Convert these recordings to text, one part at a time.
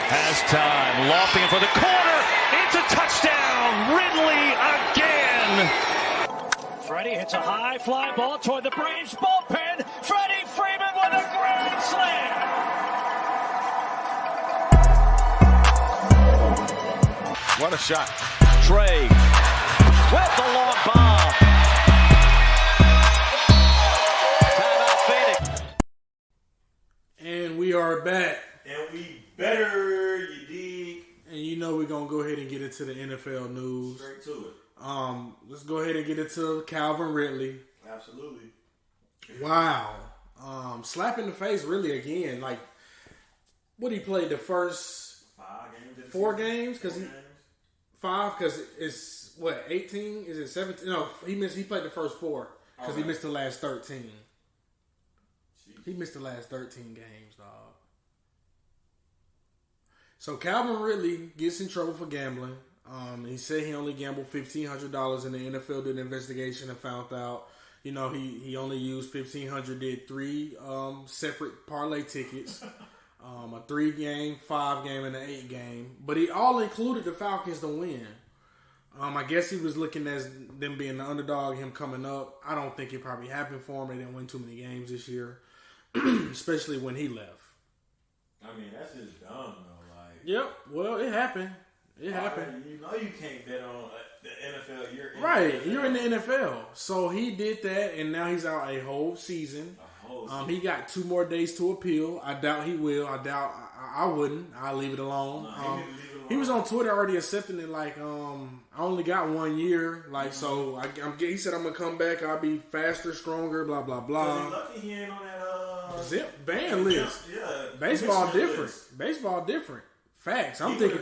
Has time, lofting it for the corner. It's a touchdown. Ridley again. Freddie hits a high fly ball toward the Braves bullpen. Freddie Freeman with a grand slam. What a shot. Trae with the long ball. Timeout Phoenix. And we are back. And we better, you dig. And you know we're going to go ahead and get into the NFL news. Straight to it. Let's go ahead and get into Calvin Ridley. Absolutely. Wow. Slap in the face really again. Like, what he played the first 4 games? Because he 5 because it's what 18? Is it 17? No, he played the first 4 because he missed the last 13. Jeez. He missed the last 13 games, dog. So Calvin Ridley gets in trouble for gambling. He said he only gambled $1,500, and the NFL did an investigation and found out, you know, he only used $1,500, did 3 separate parlay tickets, a 3-game, 5-game, and an 8-game. But he all included the Falcons to win. I guess he was looking at them being the underdog, him coming up. I don't think it probably happened for him. They didn't win too many games this year, especially when he left. I mean, that's just dumb, though. Like, yep. Well, it happened. It happened. You know you can't bet on the NFL. You're in right. the NFL. You're in the NFL. So he did that, and now he's out a whole season. He got 2 more days to appeal. I doubt he will. I wouldn't. I'll leave it alone. He was on Twitter already accepting it. Like, I only got 1 year. Like, so he said I'm gonna come back. I'll be faster, stronger. Blah blah blah. He's lucky he ain't on that zip ban list. Yeah. Baseball different. List. Baseball different. Facts. I'm He thinking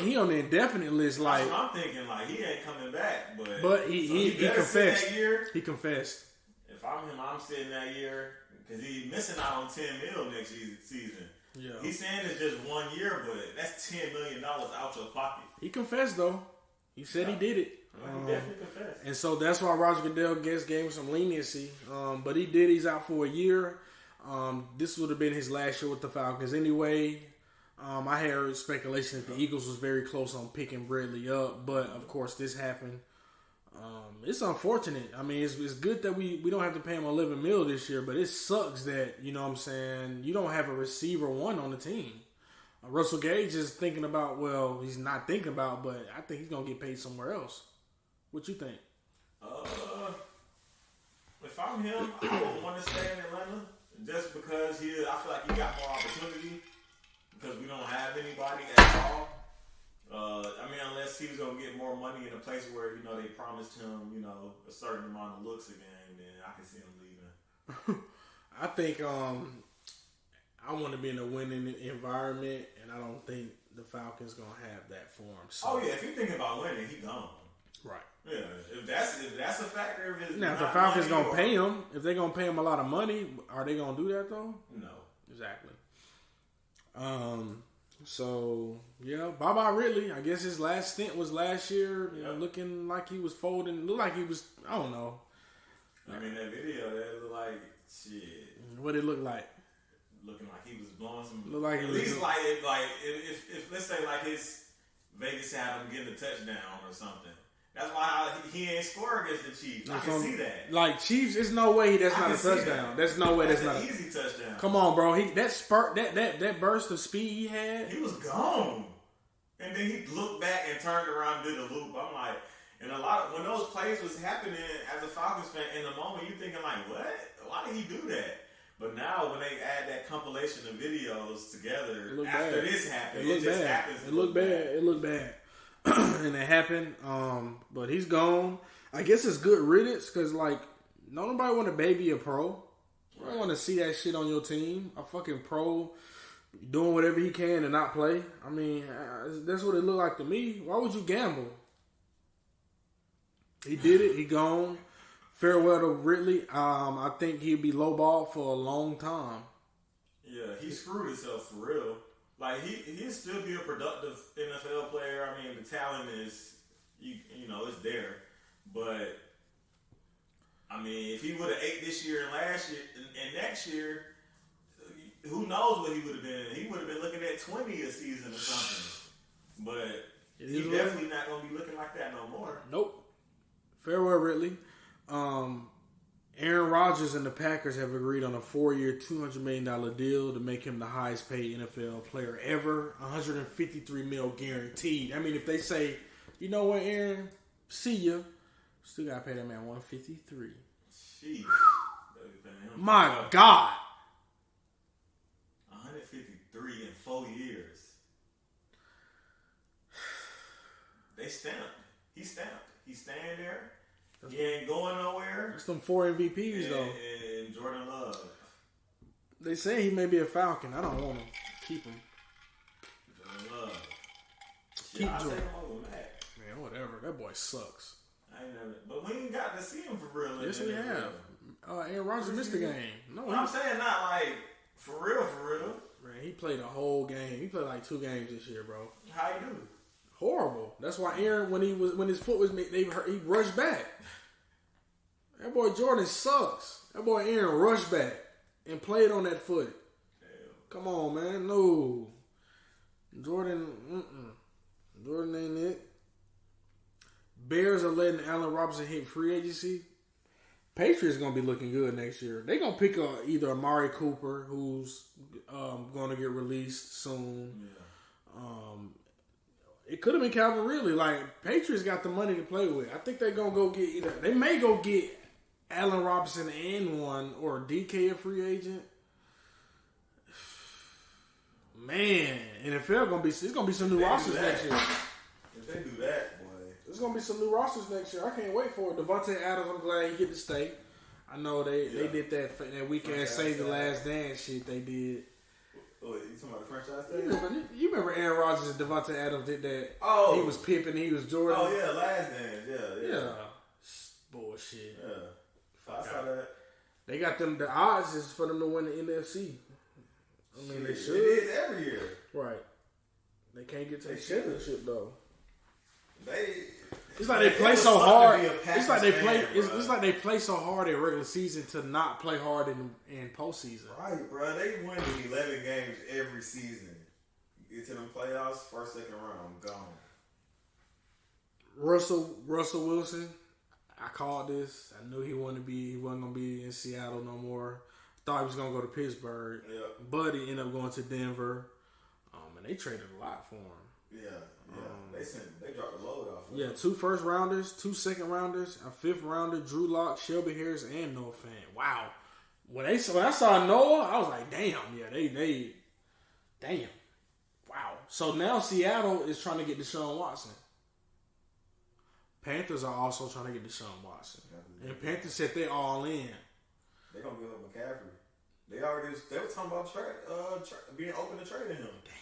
he on the indefinite list. Like, that's what I'm thinking. Like, he ain't coming back. But he confessed. That year. He confessed. If I'm him, I'm sitting that year because he's missing out on $10 million next season. Yeah. He's saying it's just 1 year, but that's $10 million out your pocket. He confessed though. He said he did it. He definitely confessed. And so that's why Roger Goodell gave him some leniency. But he did. He's out for a year. This would have been his last year with the Falcons anyway. I heard speculation that the Eagles was very close on picking Ridley up, but of course this happened. It's unfortunate. I mean, it's good that we don't have to pay him $11 million this year, but it sucks that, you know what I'm saying, you don't have a receiver 1 on the team. Russell Gage is thinking about, well, he's not thinking about, but I think he's going to get paid somewhere else. What you think? If I'm him, I would want to stay in Atlanta just because I feel like he got more opportunity because we don't have anybody at all. I mean, unless he was going to get more money in a place where, you know, they promised him, you know, a certain amount of looks again, then I can see him leaving. I think I want to be in a winning environment, and I don't think the Falcons going to have that for him. So. Oh, yeah. If you're thinking about winning, he gone. Right. Yeah. If that's a factor of his. Now, if the Falcons going to pay him, if they're going to pay him a lot of money, are they going to do that, though? No. Exactly. So, yeah, bye-bye Ridley. I guess his last stint was last year, you know, looking like he was folding. Looked like he was, I don't know. I mean, that video, that looked like, shit. What it look like? Looking like he was blowing some. Look like at least like if let's say like his Vegas had him getting a touchdown or something. That's why he ain't score against the Chiefs. I can see that. Like Chiefs, there's no way that's not a touchdown. There's no way that's not an easy touchdown. Come on, bro. That spurt, that burst of speed he had. He was gone, and then he looked back and turned around and did a loop. I'm like, and when those plays was happening as a Falcons fan, in the moment you thinking like, what? Why did he do that? But now when they add that compilation of videos together after this happened, it just happens. It looked bad. It looked bad. And it happened. But he's gone. I guess it's good riddance because, like, nobody want to baby a pro. I don't want to see that shit on your team. A fucking pro doing whatever he can to not play. I mean, that's what it looked like to me. Why would you gamble? He did it. He gone. Farewell to Ridley. I think he'll be lowballed for a long time. Yeah, he screwed himself for real. Like, he'll still be a productive NFL player. I mean, the talent is, you know, it's there. But, I mean, if he would have ate this year and last year and next year, who knows what he would have been? He would have been looking at 20 a season or something. But he's definitely not going to be looking like that no more. Nope. Farewell, Ridley. Aaron Rodgers and the Packers have agreed on a 4-year, $200 million deal to make him the highest paid NFL player ever. $153 million guaranteed. I mean, if they say, you know what, Aaron, see ya, still got to pay that man $153. Jeez. My God. 153 in 4 years. They stamped. He stamped. He's staying there. He ain't going nowhere. That's them 4 MVPs, though. And Jordan Love. They say he may be a Falcon. I don't want him. Keep him. Jordan Love. Keep I'll Jordan. take him over Mac. Man, whatever. That boy sucks. I ain't never, but we ain't got to see him for real. Yes, we have. Aaron Rodgers missed the game. No, I'm saying not like for real. Man, he played a whole game. He played like 2 games this year, bro. How you do? Horrible. That's why Aaron, when his foot was made, he rushed back. That boy Jordan sucks. That boy Aaron rushed back and played on that foot. Damn. Come on, man. No. Jordan ain't it. Bears are letting Allen Robinson hit free agency. Patriots going to be looking good next year. They're going to pick up either Amari Cooper, who's going to get released soon. Yeah. It could have been Calvin Ridley. Like, Patriots got the money to play with. I think they're going to go get either. They may go get Allen Robinson and one, or DK a free agent. Man, NFL it's gonna be some new rosters next year. If they do that, boy, there's gonna be some new rosters next year. I can't wait for it. Devontae Adams, I'm glad he get to stay. I know they did that weekend Save the Last Dance shit they did. Oh, you talking about the franchise tag? You remember Aaron Rodgers and Devontae Adams did that? Oh, he was Pippen, he was Jordan. Oh yeah, Last Dance, yeah. Bullshit. Yeah, I saw that. They got them. The odds is for them to win the NFC. I mean, they should. It is every year. Right. They can't get to the championship though. It's like they play so hard. It's like they play. It's like they play so hard in regular season to not play hard in postseason. Right, bro. They win 11 games every season. Get to them playoffs, first, second round, gone. Russell Wilson. I called this. I knew he wasn't going to be in Seattle no more. Thought he was going to go to Pittsburgh. Yeah. But he ended up going to Denver. And they traded a lot for him. Yeah. They dropped the load off. Yeah, 2 first rounders, 2 second rounders, a 5th rounder, Drew Lock, Shelby Harris, and Noah Fant. Wow. When I saw Noah, I was like, damn. Yeah, they damn. Wow. So now Seattle is trying to get Deshaun Watson. Panthers are also trying to get Deshaun Watson. And Panthers said they're all in. They're going to give up McCaffrey. They were talking about being open to trading him. Damn.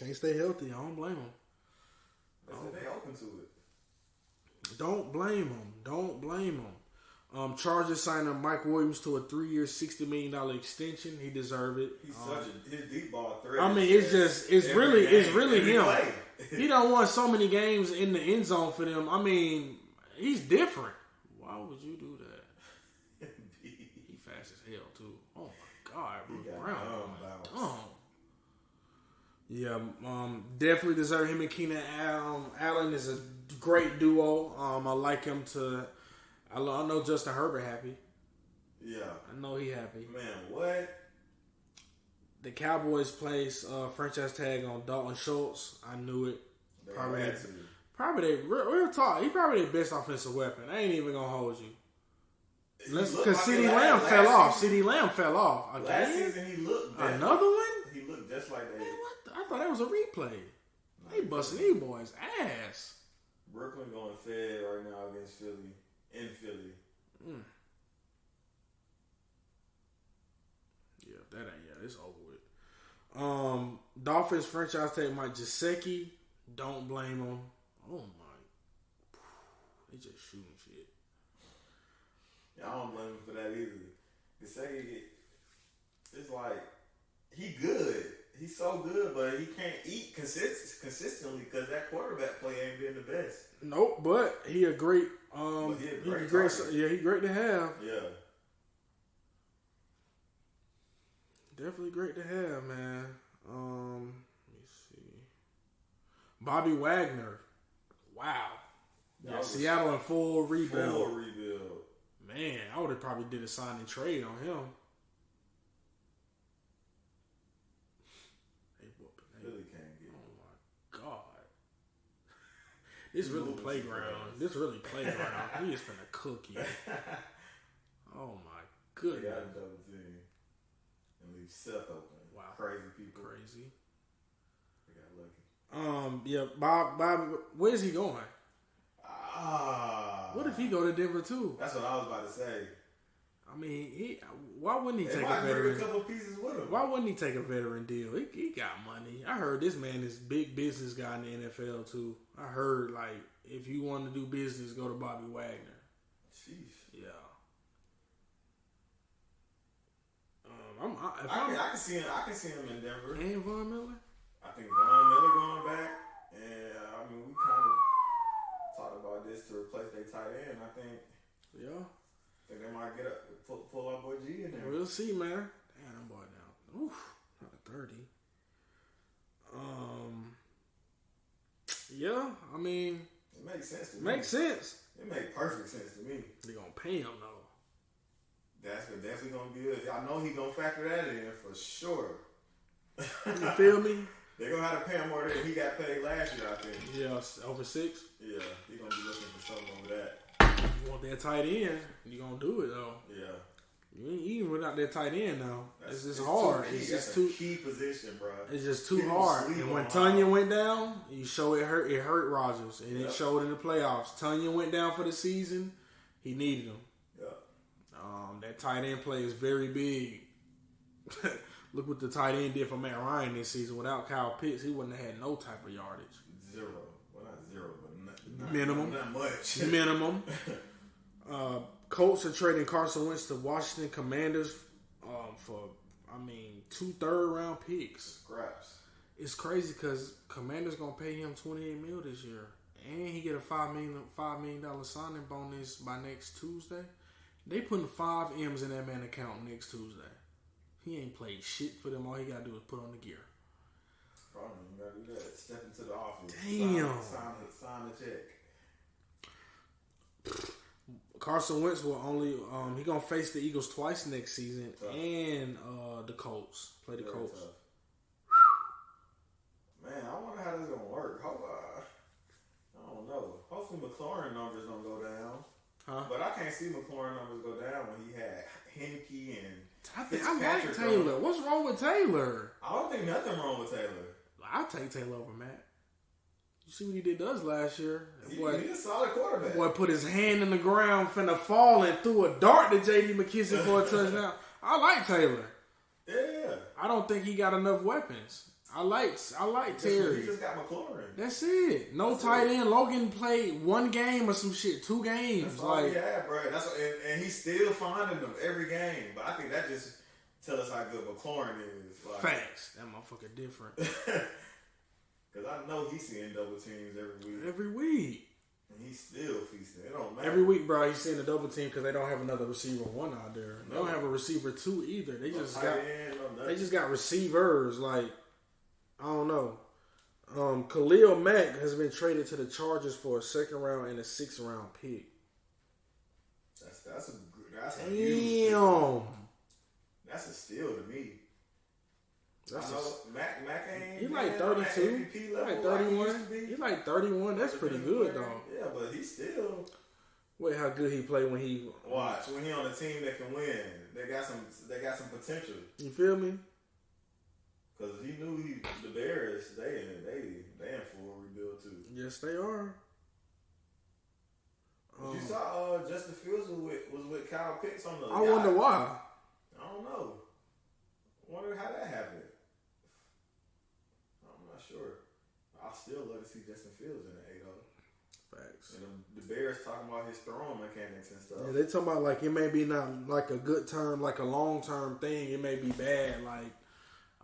Can't stay healthy. I don't blame them. They said they open to it. Don't blame them. Chargers signed Mike Williams to a 3-year, $60 million extension. He deserved it. He's his deep ball threat. I mean, it's really him. He don't want so many games in the end zone for them. I mean, he's different. Why would you do that? He fast as hell too. Oh my God, Bruce Brown. Yeah, definitely deserve him and Keenan Allen is a great duo. I like him to. I know Justin Herbert happy. Yeah, I know he happy. Man, what? The Cowboys placed franchise tag on Dalton Schultz. I knew it. Real talk. He probably their best offensive weapon. I ain't even gonna hold you. Because CeeDee Lamb fell off. CeeDee Lamb fell off. Again? Last season he looked better. Another one? He looked just like that. Man, I thought that was a replay. They busting these boys' ass. Brooklyn going fed right now against Philly. In Philly. Yeah, it's over with. Dolphins franchise tag Mike Gesicki. Don't blame him. Oh my. They just shooting shit. Yeah, I don't blame him for that either. Gesicki, it's like, he good. He's so good, but he can't eat consistently because that quarterback play ain't been the best. Nope, but he a great. He great to have. Yeah. definitely great to have, man. Let me see. Bobby Wagner. Wow. Yeah, Seattle in full rebuild. Full rebuild. Man, I would have probably did a sign and trade on him. Really can't get. Oh my God. This really playground. This really playground. He is finna cook you. Oh my They goodness. got a double team and leave Seth open. Wow. Crazy people. Crazy. They got lucky. Yeah, Bob, where's he going? Ah. What if he go to Denver too? That's what I was about to say. I mean, why wouldn't he They take a might bring veteran? a couple pieces with him. Why wouldn't he take a veteran deal? He got money. I heard this man is big business guy in the NFL too. I heard like if you want to do business, go to Bobby Wagner. Sheesh. Yeah. I can see him. I can see him in Denver. And Von Miller. I think Von Miller going back, and I mean we kind of talked about this to replace their tight end. I think they might get up, pull our boy G in there. We'll see, man. Damn, that boy down. Oof, not 30. Yeah, I mean, it makes sense to me. Makes sense. It makes perfect sense to me. They gonna pay him though. That's definitely gonna be it. I know he gonna factor that in for sure. You feel me? They're gonna have to pay him more than he got paid last year, I think. Yeah, over 6. Yeah, he gonna be looking for something over that. You want that tight end? You gonna do it though. Yeah. You ain't eating without that tight end now. It's just it's hard. It's just too key position, bro. It's just too People hard. sleep And when on Tanya him. went down, you show it hurt. It hurt Rodgers, and Yep. it showed in the playoffs. Tanya went down for the season. He needed him. Yeah. That tight end play is very big. Look what the tight end did for Matt Ryan this season. Without Kyle Pitts, he wouldn't have had no type of yardage. 0. Well, not 0, but not Minimum. Not much. Minimum. Colts are trading Carson Wentz to Washington Commanders for, 2 third-round picks. Scraps. It's crazy because Commanders gonna pay him $28 million this year, and he get a $5 million signing bonus by next Tuesday. They putting 5 M's in that man account next Tuesday. He ain't played shit for them. All he gotta do is put on the gear. Probably you gotta do that. Step into the office. Damn. Sign the check. Carson Wentz will only he gonna face the Eagles twice next season, and the Colts play the Very Colts. tough. Man, I wonder how this is gonna work. I don't know. Hopefully McLaurin numbers don't go down. Huh? But I can't see McLaurin numbers go down when he had Heineke and I Fitzpatrick like Taylor. on. What's wrong with Taylor? I don't think nothing wrong with Taylor. I'll take Taylor over Matt. You see what he did to us last year? He's a solid quarterback. Boy put his hand in the ground, finna fall, and threw a dart to J.D. McKissick for a touchdown. I like Taylor. Yeah. I don't think he got enough weapons. I like Terry. He just got McLaurin. That's it. No tight end. Logan played 1 game or some shit. 2 games. That's all he had, bro. And he's still finding them every game. But I think that just tells us how good McLaurin is. Facts. That motherfucker different. Because I know he's seeing double teams every week. Every week. And he's still feasting. It don't matter. Every week, bro, he's seeing a double team because they don't have another receiver 1 out there. They don't have a receiver 2 either. They just got receivers. Like, I don't know. Khalil Mack has been traded to the Chargers for a 2nd round and a 6th round pick. That's a huge Damn. That's a steal to me. Mac ain't. He like 32. He like 31. He like 31. That's pretty good, though. Yeah, but he still. Wait, how good he played when he watch when he on a team that can win. They got some potential. You feel me? Because he knew the Bears they in full rebuild too. Yes, they are. You saw Justin Fields was with Kyle Pitts on the. I wonder why. I don't know. I wonder how that happened. I'm not sure. I still love to see Justin Fields in the 8-0. Facts. And the Bears talking about his throwing mechanics and stuff. Yeah, they talking about like it may be not like a good term, like a long term thing. It may be bad. Like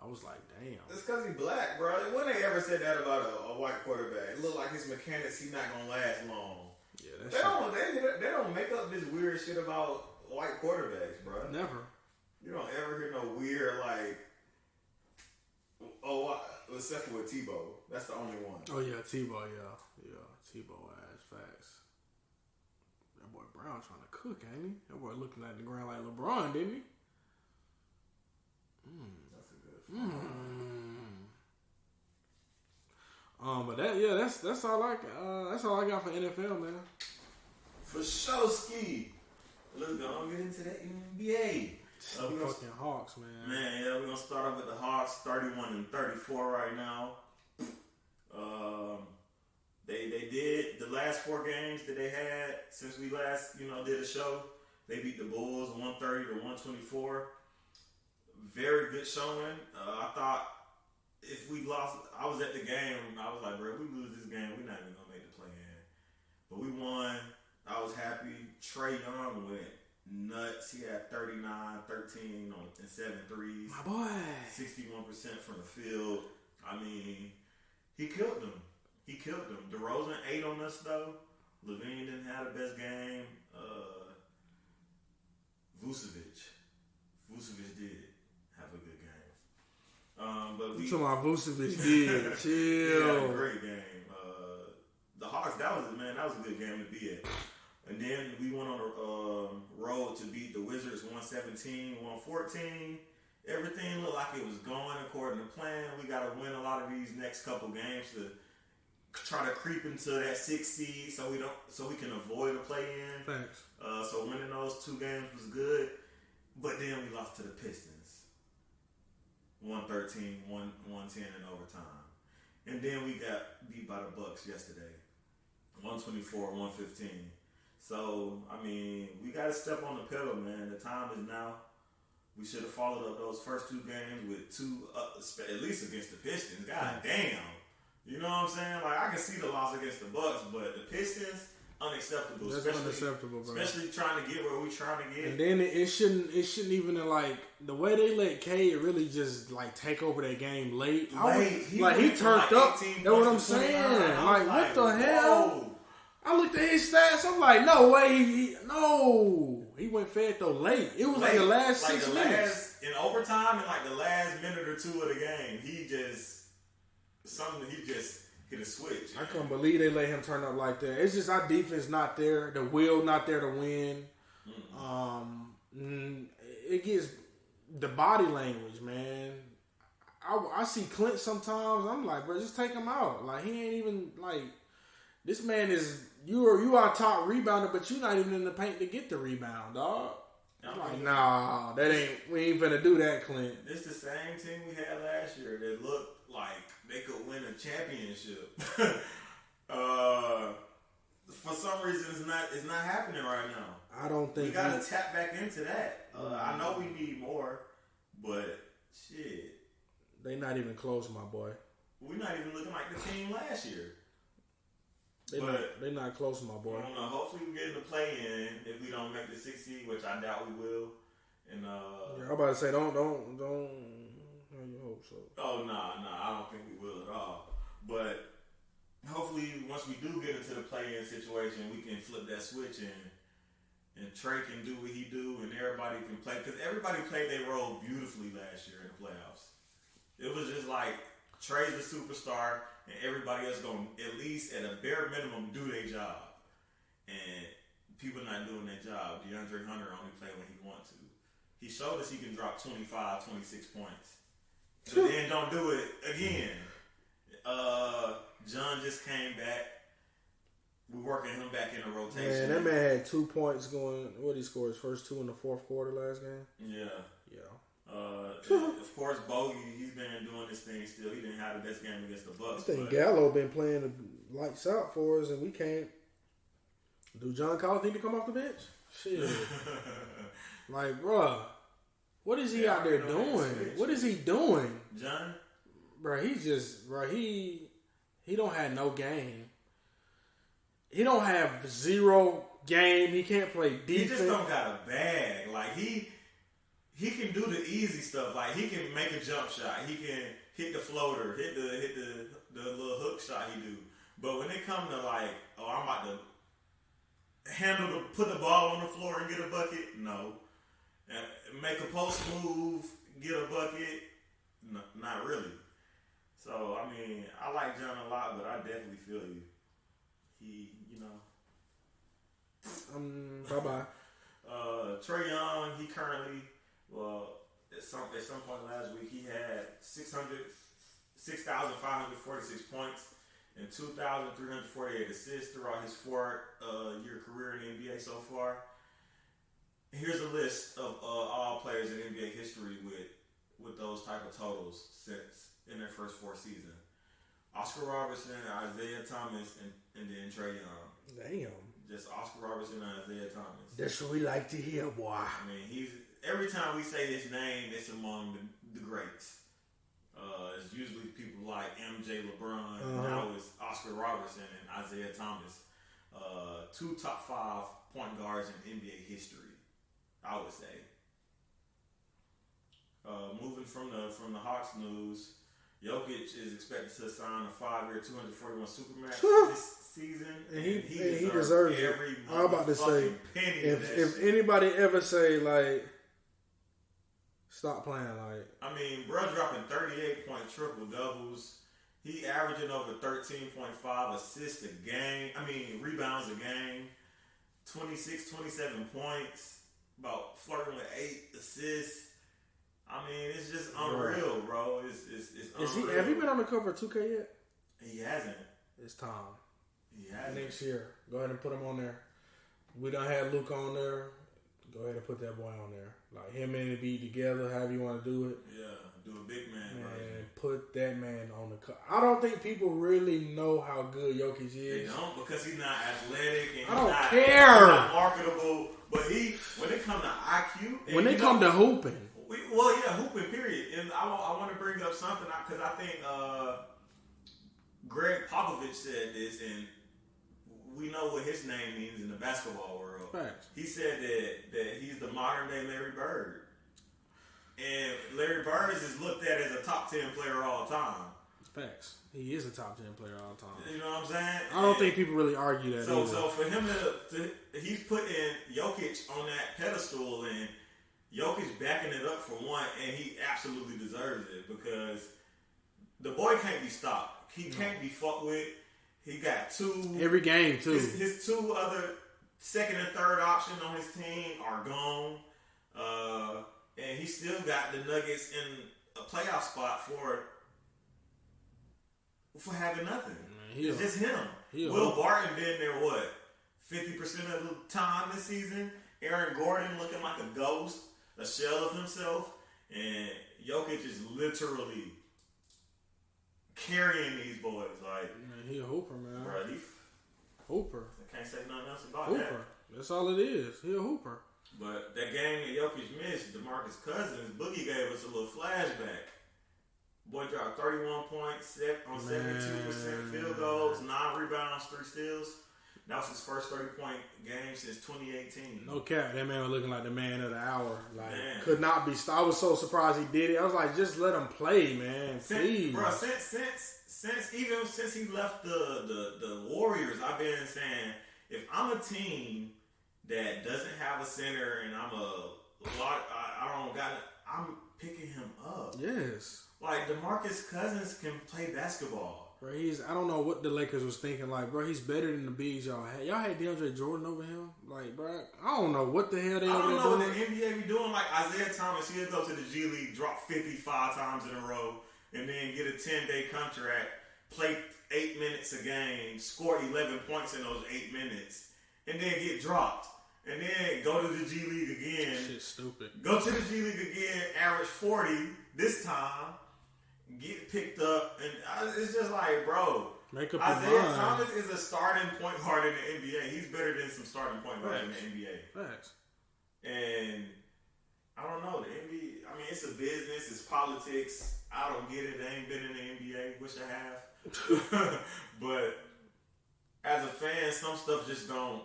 I was like, damn. It's because he black, bro. When they ever said that about a white quarterback? It looked like his mechanics, he not gonna last long. Yeah, they don't make up this weird shit about white quarterbacks, bro. Never. You don't ever hear no weird like except for with Tebow. That's the only one. Oh yeah, Tebow. Yeah, Tebow ass facts. That boy Brown trying to cook, ain't he? That boy looking at the ground like LeBron, didn't he? That's a good. But that's all I got for NFL, man. For sure, ski. Let's go and get into that NBA. The fucking Hawks, man. Man, yeah, we're gonna start off with the Hawks, 31-34 right now. They did the last 4 games that they had since we last, did a show. They beat the Bulls 130-124. Very good showing. I thought if we lost, I was at the game. I was like, bro, if we lose this game, we're not even gonna make the play-in. But we won. I was happy. Trae Young went nuts. He had 39, 13 and 7 threes. My boy. 61% from the field. I mean, he killed them. DeRozan 8 on us, though. Levine didn't have the best game. Vucevic did have a good game. But You talking about Vucevic did. Chill. He had a great game. The Hawks, that was a good game to be at. And then we went on a road to beat the Wizards 117-114. Everything looked like it was going according to plan. We got to win a lot of these next couple games to try to creep into that 6th seed so we can avoid a play-in. Thanks. So winning those 2 games was good. But then we lost to the Pistons. 113, 110 in overtime. And then we got beat by the Bucks yesterday. 124-115. So, I mean, we got to step on the pedal, man. The time is now. We should have followed up those first 2 games with 2, at least against the Pistons. God damn. You know what I'm saying? Like, I can see the loss against the Bucks, but the Pistons, unacceptable. That's unacceptable, bro. Especially trying to get where we trying to get. And then it shouldn't even the way they let K really just like take over that game late. He turned up. That's what I'm saying. Like, what the hell? I looked at his stats. I'm like, no way. He went fed though late. It was like the last 6 minutes. In overtime, in like the last minute or 2 of the game, he just hit a switch. I couldn't believe they let him turn up like that. It's just our defense not there. The will not there to win. It gets the body language, man. I see Clint sometimes. I'm like, bro, just take him out. Like, he ain't even like. This man is you are top rebounder, but you're not even in the paint to get the rebound, dog. I'm like, nah, we ain't finna do that, Clint. This the same team we had last year that looked like they could win a championship. For some reason, it's not happening right now. I don't think we gotta tap back into that. I know we need more, but shit, they not even close, my boy. We're not even looking like the team last year. They not close, my boy. I don't know. Hopefully we get in the play-in if we don't make the 6th seed, which I doubt we will. And I'm about to say don't have your hopes up. Oh no, I don't think we will at all. But hopefully once we do get into the play-in situation, we can flip that switch and Trae can do what he do, and everybody can play, because everybody played their role beautifully last year in the playoffs. It was just like Trae's the superstar, and everybody else going to, at least at a bare minimum, do their job. And people not doing their job. DeAndre Hunter only play when he wants to. He showed us he can drop 25, 26 points. But then don't do it again. John just came back. We're working him back in the rotation. Man, that man had 2 points going. What he scored his first 2 in the fourth quarter last game? Yeah. Of course, Bogey, he's been doing this thing still. He didn't have the best game against the Bucks. I think Gallo been playing the lights out for us, and we can't. Do John Collins need to come off the bench? Shit. Like, bruh, what is he out there doing? What is he doing? John? Bruh, he don't have no game. He don't have 0 game. He can't play defense. He just don't got a bag. Like, he can do the easy stuff. Like, he can make a jump shot. He can hit the floater, hit the little hook shot he do. But when it come to like, I'm about to put the ball on the floor and get a bucket, no. Make a post move, get a bucket, no, not really. So feel you. He, Bye-bye. Trae Young, he currently, at some point last week, he had 6,546 points and 2,348 assists throughout his 4-year career in the NBA so far. Here's a list of all players in NBA history with those type of totals since in their first 4 seasons. Oscar Robertson, Isaiah Thomas, and then Trae Young. Damn. Just Oscar Robertson and Isaiah Thomas. That's what we like to hear, boy. I mean, every time we say his name, it's among the greats. It's usually people like MJ, LeBron. Now it's Oscar Robertson and Isaiah Thomas. 2 top 5 point guards in NBA history, I would say. Moving from the Hawks news, Jokic is expected to sign a 5-year, $241 supermax this season, and he deserves every it. I'm about to say, penny if anybody ever say like, stop playing, like, I mean, bro, dropping 38-point triple doubles. He averaging over 13.5 assists a game. I mean, rebounds a game. 26, 27 points. About flirting with 8 assists. I mean, it's just unreal, bro. It's unreal. Have he been on the cover of 2K yet? He hasn't. It's time. He hasn't. Next year. Go ahead and put him on there. We done had Luke on there. Go ahead and put that boy on there. Like him and Embiid together, however you want to do it. Yeah, do a big man. And put that man on the cover. I don't think people really know how good Jokic is. They don't, because he's not athletic and I don't he's care. not marketable. But when it comes to IQ, when it comes to hooping. Hooping, period. And I want to bring up something because I think Greg Popovich said this, and we know what his name means in the basketball world. Facts. He said that he's the modern day Larry Bird. And Larry Bird is looked at as a top 10 player all time. Facts. He is a top 10 player all time. You know what I'm saying? I don't think people really argue that. So for him to he's putting Jokic on that pedestal, and Jokic backing it up for one, and he absolutely deserves it because the boy can't be stopped. He can't be fucked with. He got 2 every game too. His 2 other second and third option on his team are gone, and he still got the Nuggets in a playoff spot for having nothing. It's just him. Will Barton been there 50% of the time this season. Aaron Gordon looking like a ghost, a shell of himself, and Jokic is literally carrying these boys. Like, man, he a hooper, man. Bro, hooper. I can't say nothing else about hooper. that. That's all it is. He a hooper. But that game that Jokic missed, DeMarcus Cousins, Boogie gave us a little flashback. Boy dropped 31 points on 72% field goals, 9 rebounds, 3 steals. That was his first 30-point game since 2018. No cap. That man was looking like the man of the hour. Like, man. Could not be stopped. I was so surprised he did it. I was like, just let him play, man. Please. Bro, since he left the Warriors, I've been saying, if I'm a team that doesn't have a center and I'm picking him up. Yes. Like, DeMarcus Cousins can play basketball. Bro, I don't know what the Lakers was thinking. Like, bro, he's better than the bigs y'all had. Y'all had DeAndre Jordan over him. Like, bro, I don't know what the hell they over there doing. I don't know what the NBA be doing. Like, Isaiah Thomas, he'll go to the G League, drop 55 times in a row, and then get a 10-day contract, play 8 minutes a game, score 11 points in those 8 minutes, and then get dropped. And then go to the G League again. Shit's stupid. Go to the G League again, average 40 this time, get picked up, and it's just like, bro, make up Isaiah Thomas is a starting point guard in the NBA. He's better than some starting point guards in the NBA. Facts. And I don't know, the NBA, I mean, it's a business, it's politics. I don't get it. I ain't been in the NBA. Wish I have. But as a fan, some stuff just don't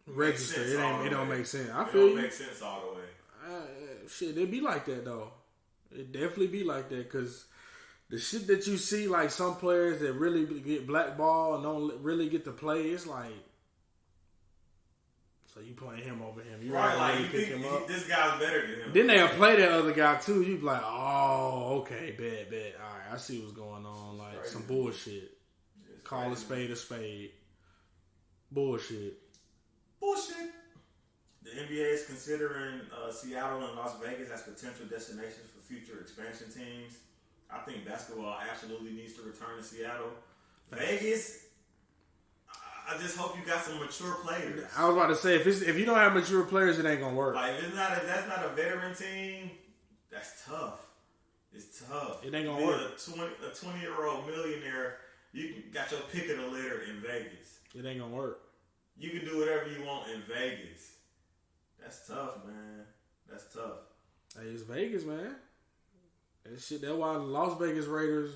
register. It don't make sense. I it feel don't you. make sense all the way. Shit, it be like that though. It definitely be like that because the shit that you see, like some players that really get blackballed and don't really get to play, it's like, so you playing him over him. You right, like really you pick think him up. this guy's better than him. Then they'll play that other guy too. You be like, oh, okay, bet. All right, I see what's going on. Like some bullshit. Call a spade a spade. Bullshit. The NBA is considering Seattle and Las Vegas as potential destinations for future expansion teams. I think basketball absolutely needs to return to Seattle. Vegas, I just hope you got some mature players. I was about to say, if you don't have mature players, it ain't gonna work. Like, if that's not a veteran team, that's tough. It's tough. It ain't gonna work. A 20-year-old millionaire, you got your pick of the litter in Vegas. It ain't gonna work. You can do whatever you want in Vegas. That's tough, man. That's tough. Hey, it's Vegas, man. That shit. That's why the Las Vegas Raiders,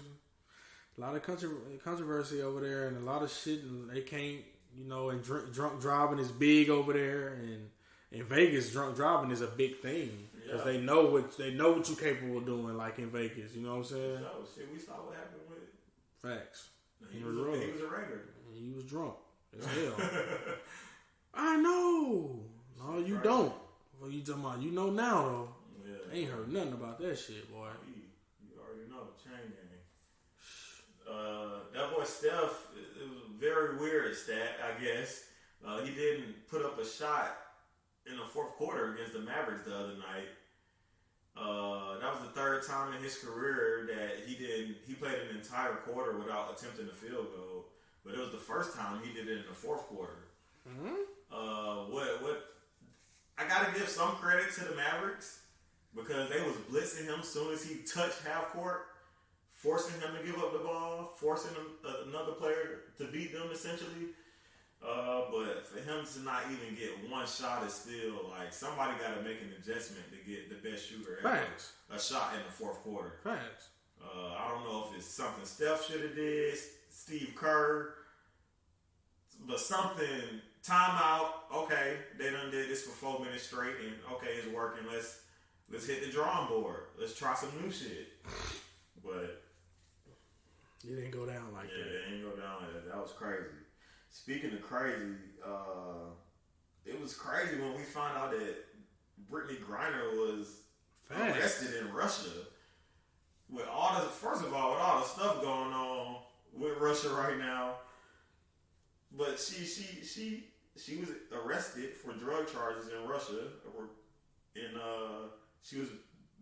a lot of controversy over there, and a lot of shit. And they can't, and drunk driving is big over there, and in Vegas, drunk driving is a big thing because they know what you're capable of doing. Like in Vegas, you know what I'm saying? So, shit, we saw what happened with Facts. He was a Raider. He was drunk as hell. I know. No, you don't. What you talking about? You know now, though. Yeah. Ain't heard nothing about that shit, boy. You already know. Chain gang. That boy Steph, it was a very weird stat, I guess. He didn't put up a shot in the fourth quarter against the Mavericks the other night. That was the third time in his career that he played an entire quarter without attempting a field goal. But it was the first time he did it in the fourth quarter. Mm-hmm. What I gotta give some credit to the Mavericks because they was blitzing him as soon as he touched half court, forcing him to give up the ball, forcing another player to beat them essentially. But for him to not even get one shot is still like somebody got to make an adjustment to get the best shooter ever a shot in the fourth quarter. Facts. I don't know if it's something Steph should have did, Steve Kerr, but something. Timeout. Okay, they done did this for 4 minutes straight, and okay, it's working. Let's hit the drawing board. Let's try some new shit. But it didn't go down like that. Yeah, it didn't go down like that. That was crazy. Speaking of crazy, it was crazy when we found out that Brittany Griner was arrested in Russia. With all the first of all, with all the stuff going on with Russia right now, but she was arrested for drug charges in Russia, and she was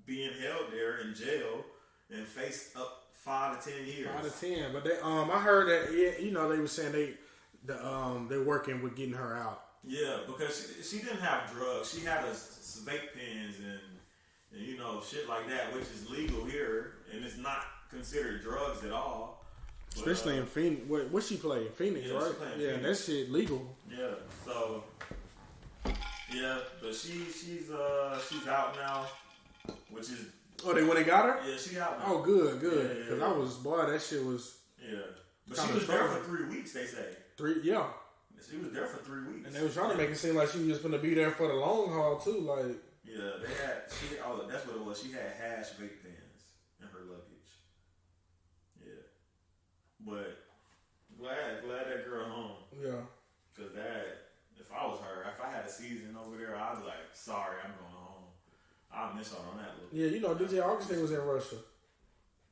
being held there in jail and faced up 5 to 10 years. 5 to 10, but they I heard that they were saying they're working with getting her out. Yeah, because she didn't have drugs. She had vape pens and shit like that, which is legal here and it's not considered drugs at all. Especially in Phoenix. What she played? Phoenix, right? Yeah, Phoenix. That shit legal. Yeah. So, yeah, but she's out now, which is. Oh, they went and got her? Yeah, she out now. Oh, good. Because I was, that shit was. Yeah, but she was there for 3 weeks. They say. 3, yeah. She was there for 3 weeks, and they was trying to make it seem like she was just gonna be there for the long haul too. Like. Yeah, that's what it was. She had hash vape pens in her luggage. Yeah. But glad that girl home. Yeah. Cause if I was her, if I had a season over there, I'd be like, sorry, I'm going home. I'll miss out on that look. Yeah, DJ Augustine was in Russia.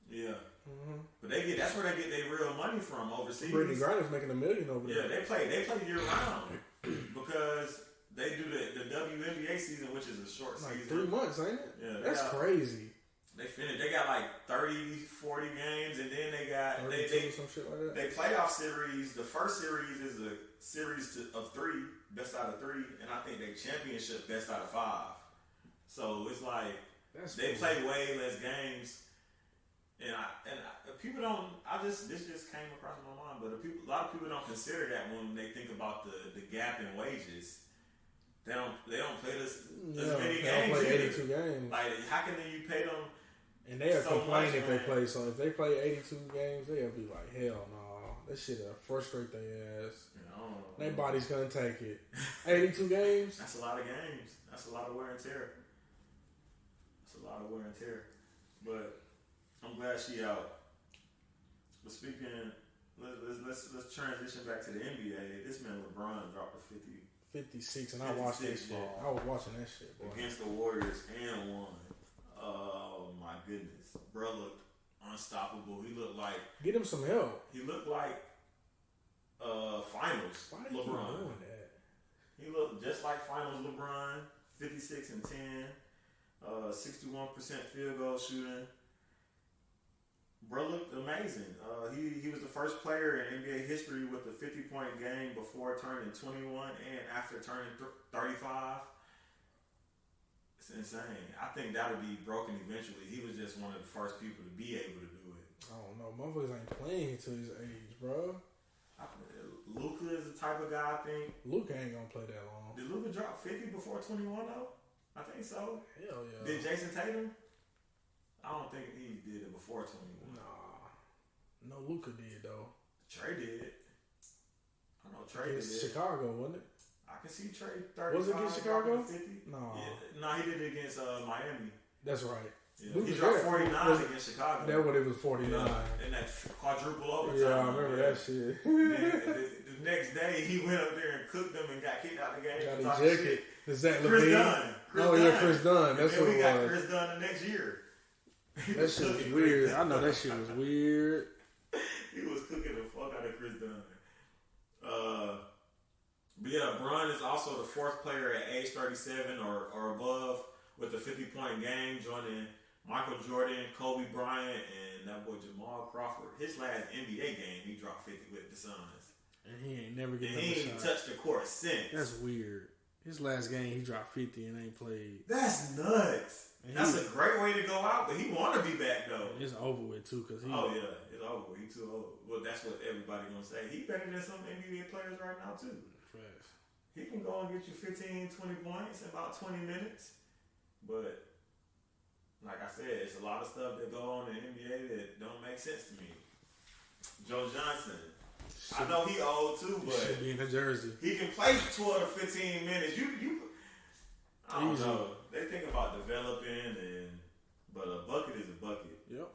Yeah. Mm-hmm. But that's where they get their real money from overseas. Brittany Griner's making $1 million over there. Yeah, they play year round because they do the WNBA season, which is a short season. 3 months, ain't it? Yeah, that's crazy. They finished. They got like 30, 40 games, and then they got some shit like that. They playoff series. The first series is a series of 3, best out of 3, and I think they championship best out of 5. So it's like they play way less games, and people don't. This just came across my mind, but a lot of people don't consider that when they think about the gap in wages. They don't play as many games. They don't play 82 games. Like, how can you pay them? And they'll complain if they play. So if they play 82 games, they'll be like, hell no. That shit'll frustrate their ass. Their body's gonna take it. 82 games? That's a lot of games. That's a lot of wear and tear. But I'm glad she out. But speaking, let's transition back to the NBA. This man LeBron dropped a 56, and I watched that shit. I was watching that shit, boy. Against the Warriors and won. Oh my goodness, bro looked unstoppable. He looked like get him some help. He looked like finals Why do you keep LeBron. doing that? He looked just like finals LeBron, 56 and 10, 61% field goal shooting. Bro looked amazing. He was the first player in NBA history with a 50-point game before turning 21 and after turning 35. It's insane. I think that'll be broken eventually. He was just one of the first people to be able to do it. I don't know. Motherfuckers ain't playing to his age, bro. Luka is the type of guy, I think. Luka ain't gonna play that long. Did Luka drop 50 before 21 though? I think so. Hell yeah. Did Jason Tatum? I don't think he did it before 21. Nah. No, Luka did though. Trey did. I know Trey did. Chicago, wasn't it? I can see Trey 35. Was it against Chicago? 50. No. Yeah. No, he did it against Miami. That's right. Yeah. He dropped 49 against Chicago. That when it was 49. Yeah. And that quadruple overtime. Yeah, I remember that shit. The next day, he went up there and cooked them and got kicked out the game. Got ejected. Is that Chris Levine? Dunn. Chris Dunn. That's what we it got was. Chris Dunn the next year. That shit was weird. I know that shit was weird. He was cooking the fuck out of Chris Dunn. But yeah, Bron is also the fourth player at age 37 or above with a 50-point game, joining Michael Jordan, Kobe Bryant, and that boy Jamal Crawford. His last NBA game, he dropped 50 with the Suns. And he ain't never getting he ain't touched the court since. That's weird. His last game, he dropped 50 and ain't played. That's nuts. And that's a great way to go out, but he want to be back though. It's over with too, cause he. Oh yeah, it's over. He too old. Well, that's what everybody gonna say. He better than some NBA players right now too. Facts. He can go and get you 15, 20 points in about 20 minutes. But like I said, it's a lot of stuff that go on in the NBA that don't make sense to me. Joe Johnson. I know he old too, but should be in the jersey. He can play 12 to 15 minutes. I don't know. They think about developing, but a bucket is a bucket. Yep.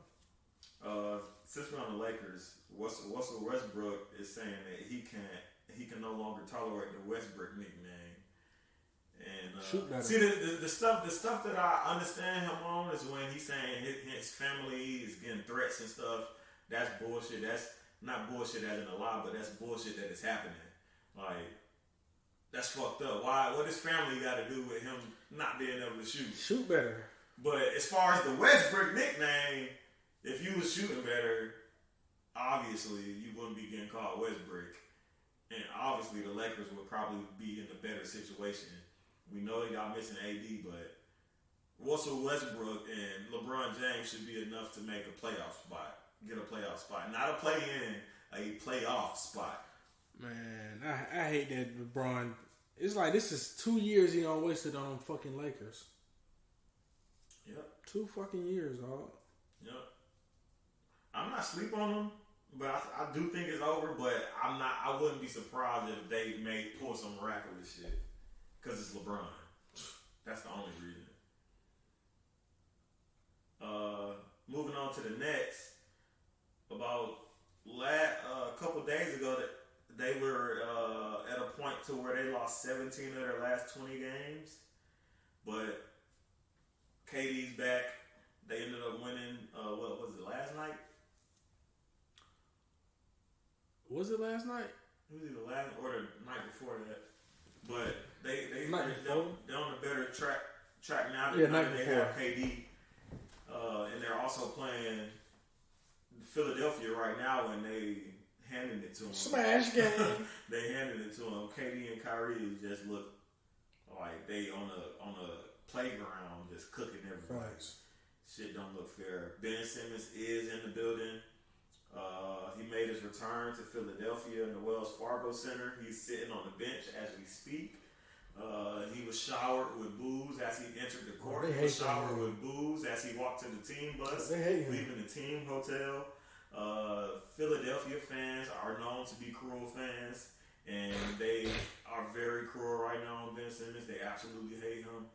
Since we're on the Lakers, Russell Westbrook is saying that he can no longer tolerate the Westbrook nickname. And see the stuff that I understand him on is when he's saying his family is getting threats and stuff. That's bullshit. That's not bullshit as in a lie, but that's bullshit that is happening. Like, that's fucked up. Why? What his family got to do with him not being able to shoot? Shoot better. But as far as the Westbrook nickname, if you was shooting better, obviously you wouldn't be getting called Westbrook. And obviously the Lakers would probably be in a better situation. We know y'all missing AD, but Russell Westbrook and LeBron James should be enough to make a playoff spot. Get a playoff spot. Not a play-in, a playoff spot. Man, I hate that LeBron. It's like this is 2 years he done wasted on them fucking Lakers. Yep. 2 fucking years, dog. Yep. I'm not sleep on him, but I do think it's over. But I wouldn't be surprised if they may pull some miraculous shit because it's LeBron. That's the only reason. Moving on to the Nets. About a couple days ago, that they were at a point to where they lost 17 of their last 20 games. But KD's back. They ended up winning, what was it, last night? Was it last night? It was either last or the night before that. But they're on a better track now. Yeah, night they before. have KD. And they're also playing Philadelphia right now, and they handing it to them. Smash game. They handed it to them. KD and Kyrie just look like they on a playground just cooking everybody. Thanks. Shit don't look fair. Ben Simmons is in the building. He made his return to Philadelphia in the Wells Fargo Center. He's sitting on the bench as we speak. He was showered with booze as he entered the court. He was showered with booze as he walked to the team bus, leaving the team hotel. Philadelphia fans are known to be cruel fans, and they are very cruel right now on Ben Simmons. They absolutely hate him.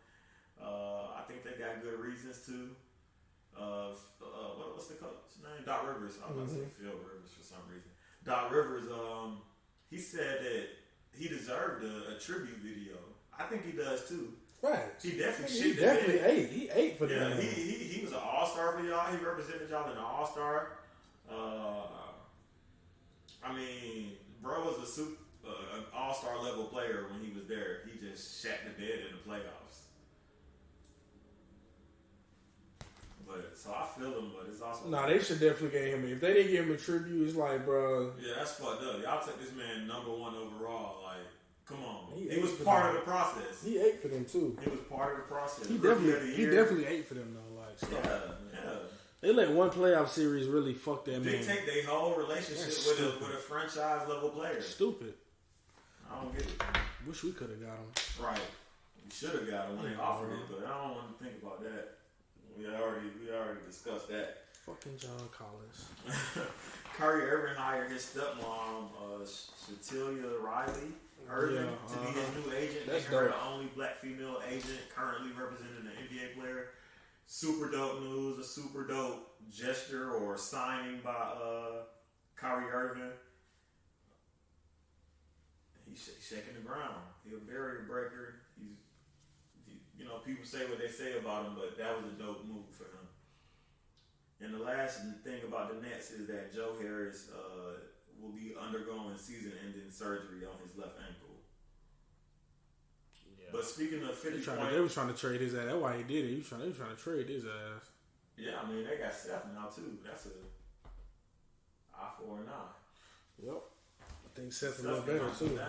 I think they got good reasons to. What's the coach's name? Doc Rivers. I was about to say Phil Rivers for some reason. Doc Rivers. He said that he deserved a tribute video. I think he does too. Right. He definitely ate. He ate for them. Yeah, he was an all-star for y'all. He represented y'all in the all-star. I mean, bro was was an all-star level player when he was there. He just shat the bed in the playoffs. But so I feel him, but it's also they should definitely give him. If they didn't give him a tribute, it's like, bro. Yeah, that's fucked up. Y'all took this man #1 overall. Like, come on. He was part of the process. He ate for them too. He was part of the process. He definitely ate for them though. Like, stop. Yeah. They let one playoff series really fuck that man. They take their whole relationship with a franchise level player. Stupid. I don't get it. Wish we could have got him. Right. We should have got him when they offered it, but I don't want to think about that. We already discussed that. Fucking John Collins. Kyrie Irving hired his stepmom, Shatilia Riley Irving, to be his new agent. That's making her dope. the only black female agent currently representing an NBA player. Super dope news, a super dope gesture or signing by Kyrie Irving. He's shaking the ground. He's a barrier breaker. People say what they say about him, but that was a dope move for him. And the last thing about the Nets is that Joe Harris will be undergoing season-ending surgery on his left ankle. Yeah. But speaking of 50 points, they was trying to trade his ass. That's why he did it. They was trying to trade his ass. Yeah, I mean they got Steph now too. That's a eye for an eye. Yep. I think Seth a little better too.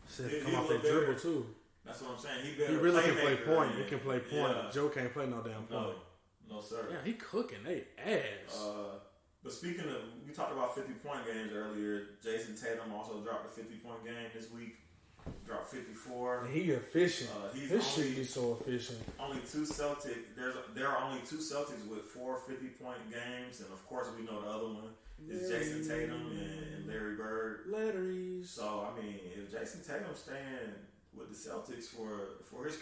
Seth come He off that better. dribble too. That's what I'm saying. He really can play point. He can play point. Yeah. Joe can't play no damn point. No, sir. Yeah, he cooking. They ass. But speaking of, we talked about 50-point games earlier. Jason Tatum also dropped a 50-point game this week. Dropped 54. And he efficient. His shit be so efficient. Only two Celtics. There are only two Celtics with 4 50-point games, and of course we know the other one is Jason Tatum and Larry Bird. Larry's. So I mean, if Jason Tatum's staying with the Celtics for his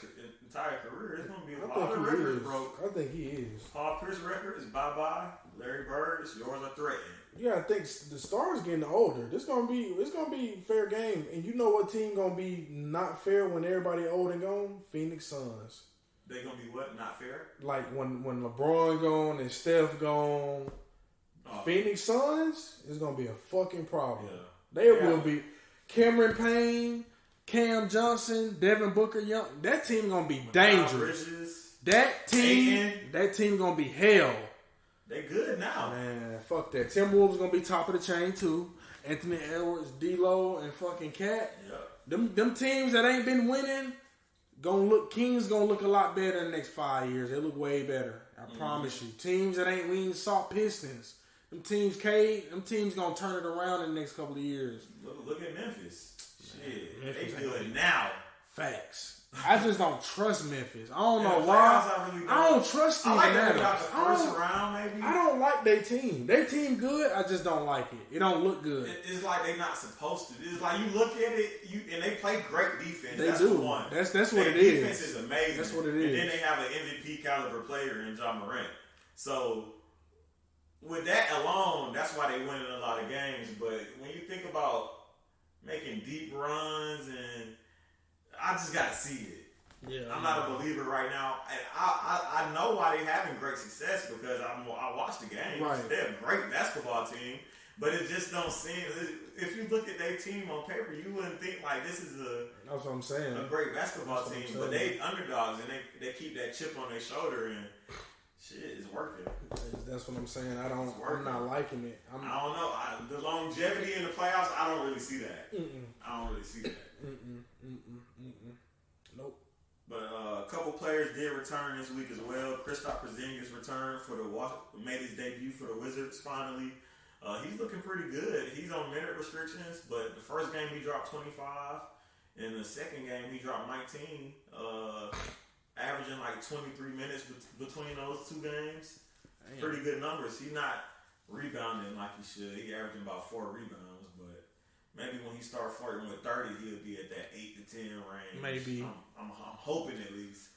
entire career, it's going to be a lot of records broke. I think he is. Paul Pierce's record is bye-bye. Larry Bird, yours are threatened. Yeah, I think the stars getting older. It's gonna be fair game. And you know what team gonna be not fair when everybody old and gone? Phoenix Suns. They gonna be what? Not fair? Like when LeBron gone and Steph gone, Phoenix Suns is gonna be a fucking problem. Yeah. They will be Cameron Payne, Cam Johnson, Devin Booker Young. That team gonna be dangerous. That team gonna be hell. They good now. Man, fuck that. Timberwolves gonna be top of the chain too. Anthony Edwards, D-Lo, and fucking Cat. Yep. Them teams that ain't been winning Kings gonna look a lot better in the next 5 years. They look way better. I promise you. Teams that ain't winning Salt Pistons. Them teams gonna turn it around in the next couple of years. Look at Memphis. Shit. Memphis they good now. Facts. I just don't trust Memphis. I don't know why. I don't trust Steven Adams. I don't like their team. Their team good. I just don't like it. It don't look good. It's like they not supposed to. It's like you look at it, and they play great defense. They do. That's what it is. Defense is amazing. That's what it is. And then they have an MVP caliber player in John Morant. So with that alone, that's why they win in a lot of games. But when you think about making deep runs and I just gotta see it. Yeah, I'm not a believer right now, and I know why they're having great success because I watch the games. Right. They're a great basketball team, but it just don't seem. If you look at their team on paper, you wouldn't think like this is That's what I'm saying. A great basketball team, but they underdogs and they keep that chip on their shoulder and shit is working. That's what I'm saying. I'm not liking it. I don't know. The longevity in the playoffs, I don't really see that. I don't really see that. Nope. But a couple players did return this week as well. Kristaps Porzingis returned made his debut for the Wizards finally. He's looking pretty good. He's on minute restrictions, but the first game he dropped 25. In the second game he dropped 19. Averaging like 23 minutes between those two games. Damn. Pretty good numbers. He's not rebounding like he should. He averaging about 4 rebounds, but maybe when he starts flirting with 30, he'll be at that 8 to 10 range. Maybe. I'm hoping at least.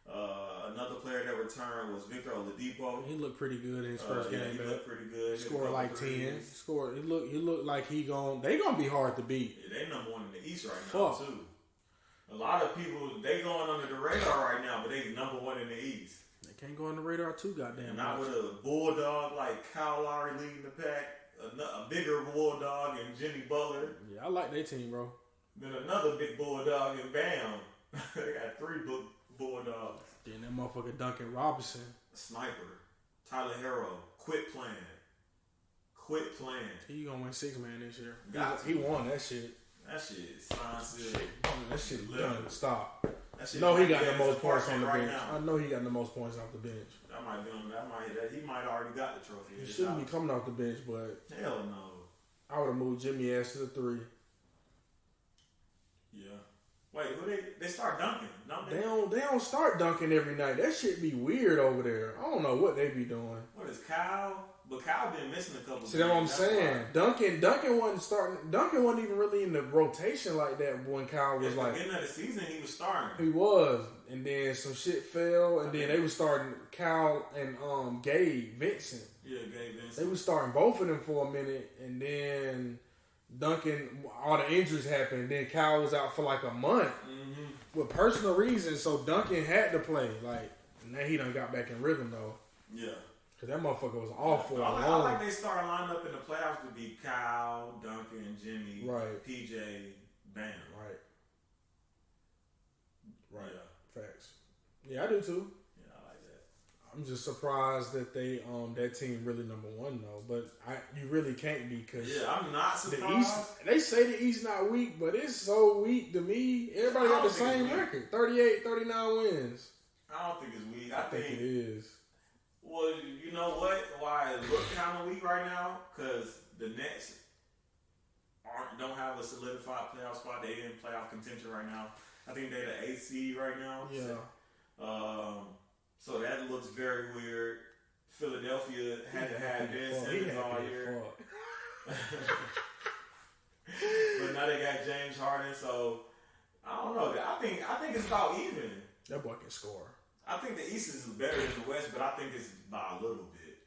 Another player that returned was Victor Oladipo. He looked pretty good in his first game. He looked pretty good. Scored like 10. He looked like they gonna be hard to beat. Yeah, they number 1 in the East right now too. A lot of people they going under the radar right now, but they number 1 in the East. They can't go on the radar too, goddamn. Not with a bulldog like Kyle Lowry leading the pack. a bigger bulldog in Jimmy Butler. Yeah, I like their team, bro. Then another big bulldog in Bam. They got 3 bulldogs. Then that motherfucker Duncan Robinson. Sniper. Tyler Herro. Quit playing. He gonna win 6-man this year. He won that shit. That shit is signed. That shit is done. Stop. That No, he got the most points on the right bench. now. I know he got the most points off the bench. He might already got the trophy. He shouldn't be coming off the bench, but Hell no. I would have moved Jimmy ass to the 3. Yeah. Wait, who they start dunking? They don't start dunking every night. That shit be weird over there. I don't know what they be doing. What is Kyle? But Kyle been missing a couple. See, that's what I'm saying. Duncan wasn't starting. Duncan wasn't even really in the rotation like that when Kyle was like. At the beginning of the season, he was starting. He was, and then some shit fell, and then they was starting Kyle and Gabe Vincent. Yeah, Gabe Vincent. They was starting both of them for a minute, and then Duncan, all the injuries happened. Then Kyle was out for like a month with personal reasons, so Duncan had to play. Like now he done got back in rhythm though. Yeah. Cause that motherfucker was off for a I long. like they starting lineup in the playoffs to be Kyle, Duncan, Jimmy, Right. PJ, Bam. Right. Yeah. Facts. Yeah, I do too. Yeah, I like that. I'm just surprised that they that team really number 1 though. But you really can't be because I'm not surprised. the East. They say the East not weak, but it's so weak to me. Everybody got the same record: 38, 39 wins. I don't think it's weak. I think it is. Well, you know what? Why it look kind of weak right now? Because the Nets don't have a solidified playoff spot. They in playoff contention right now. I think they're the 8th seed right now. Yeah. So that looks very weird. Philadelphia had to have Ben Simmons all year. But now they got James Harden. So I don't know. I think it's about even. That boy can score. I think the East is better than the West, but I think it's by a little bit.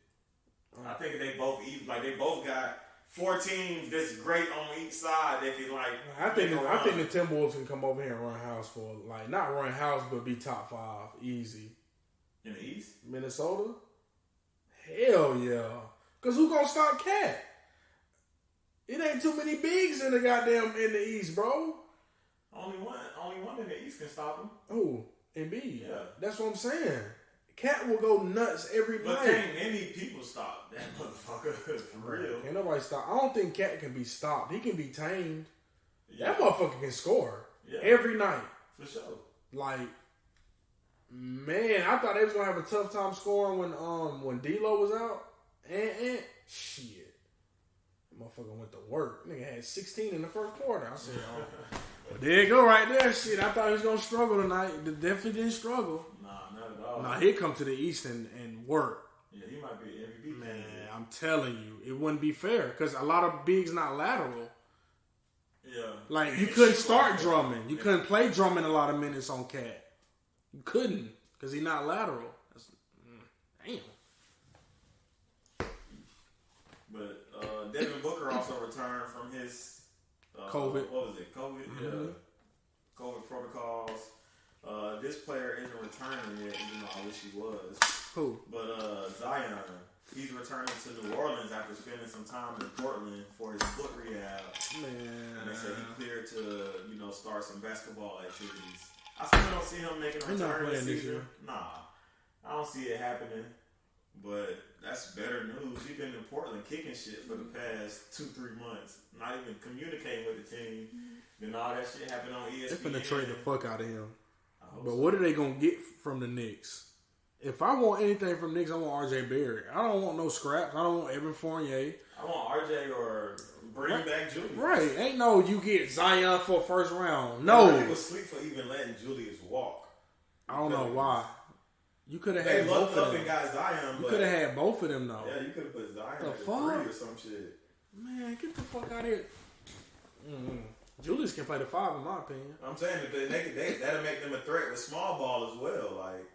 I think they both they both got 4 teams that's great on each side that can I think the Timberwolves can come over here and run house for not run house but be top 5 easy. In the East, Minnesota, hell yeah. Cause who gonna stop Cat? It ain't too many bigs in the East, bro. Only one in the East can stop him. Oh. Embiid. Yeah. That's what I'm saying. Cat will go nuts every night. But can't many people stop that motherfucker for real. Can't nobody stop. I don't think Cat can be stopped. He can be tamed. Yeah. That motherfucker can score every night. For sure. Man, I thought they was gonna have a tough time scoring when D-Lo was out. And shit. That motherfucker went to work. Nigga had 16 in the first quarter. I said, well, there you go right there. Shit, I thought he was going to struggle tonight. Definitely didn't struggle. Nah, not at all. Nah, he'd come to the East and work. Yeah, he might be MVP. Man, I'm telling you, it wouldn't be fair because a lot of bigs not lateral. Yeah. You couldn't start Drummond. You couldn't play Drummond a lot of minutes on Cat. You couldn't because he's not lateral. Damn. But Devin Booker also returned from his COVID. What was it? COVID? Mm-hmm. Yeah. COVID protocols. This player isn't returning yet, even though I wish he was. Who? But Zion, he's returning to New Orleans after spending some time in Portland for his foot rehab. Man. And they said he cleared to, start some basketball activities. I still don't see him making a return this season. Nah. I don't see it happening. But that's better news. He's been in Portland kicking shit for the past 2-3 months. Not even communicating with the team. Then all that shit happened on ESPN. They're finna trade the fuck out of him. But what are they gonna get from the Knicks? If I want anything from Knicks, I want RJ Barrett. I don't want no scraps. I don't want Evan Fournier. I want RJ or bring back Julius. Right. Ain't no you get Zion for a first round. No. He was sleep for even letting Julius walk. I don't know why. You could have they had both of them. And got Zion, you could have had both of them though. Yeah, you could have put Zion the at fuck? 3 or some shit. Man, get the fuck out of here. Julius can play the 5 in my opinion. I'm saying that that'll make them a threat with small ball as well. Like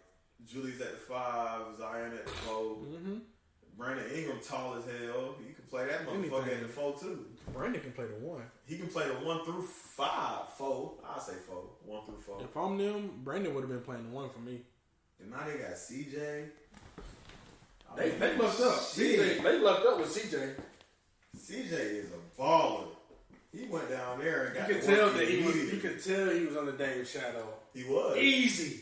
Julius at the 5, Zion at the 4. Mm-hmm. Brandon Ingram tall as hell. You can play that motherfucker at the 4 too. Brandon can play the 1. He can play the 1 through 5, 4. I say 4, 1 through 4. If I'm them, Brandon would have been playing the 1 for me. And now they got CJ. They lucked up. CJ, they lucked up with CJ. CJ is a baller. He went down there and got. You could tell that he was. You could tell he was on the Dame shadow. He was easy.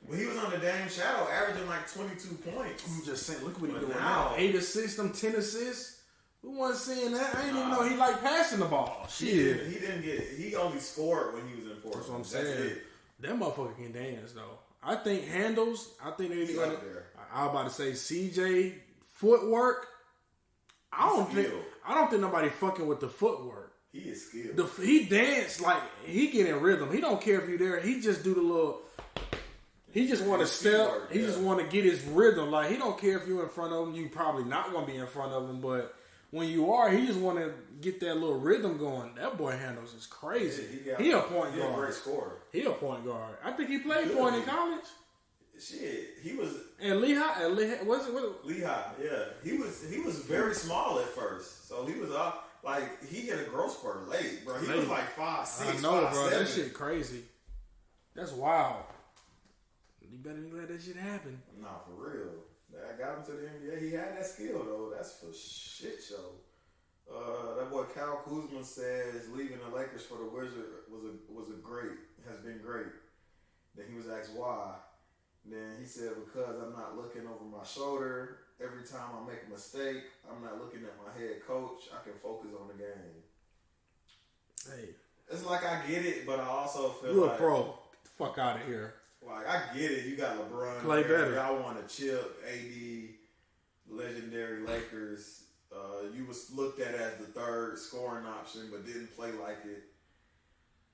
When he was on the Dame shadow, averaging like 22 points. I'm just saying, look what he's doing now. 8 assists, them 10 assists. Who wasn't seeing that? I didn't even know he liked passing the ball. Shit. He didn't get it. He only scored when he was in Portland. That's what I'm saying. That motherfucker can dance though. I think handles. I think they're going to. I was about to say CJ footwork. I don't think nobody fucking with the footwork. He is skilled. He dance like he get in rhythm. He don't care if you're there. He just do the little. He just want to step. He just want to get his rhythm. Like he don't care if you're in front of him. You probably not gonna be in front of him, but when you are, he just want to get that little rhythm going. That boy handles is crazy. He a point guard. He a great scorer. He a point guard. I think he played point in college. Shit, he was and Lehigh. Was it? Lehigh, yeah. He was very small at first, so he was like he hit a growth spurt late, bro. He was like 5'6". I know, 5'7". bro. That shit crazy. That's wild. You better be glad that shit happened. Nah, for real. I got him to the NBA. He had that skill though. That's for shit show. That boy Kyle Kuzma says leaving the Lakers for the Wizards has been great. Then he was asked why. Then he said, because I'm not looking over my shoulder. Every time I make a mistake, I'm not looking at my head coach. I can focus on the game. Hey. It's like I get it, but I also feel you're like... a pro. Get the fuck out of here. Like, I get it. You got LeBron. Play better. Y'all want to chip AD, legendary Lakers. You was looked at as the third scoring option, but didn't play like it.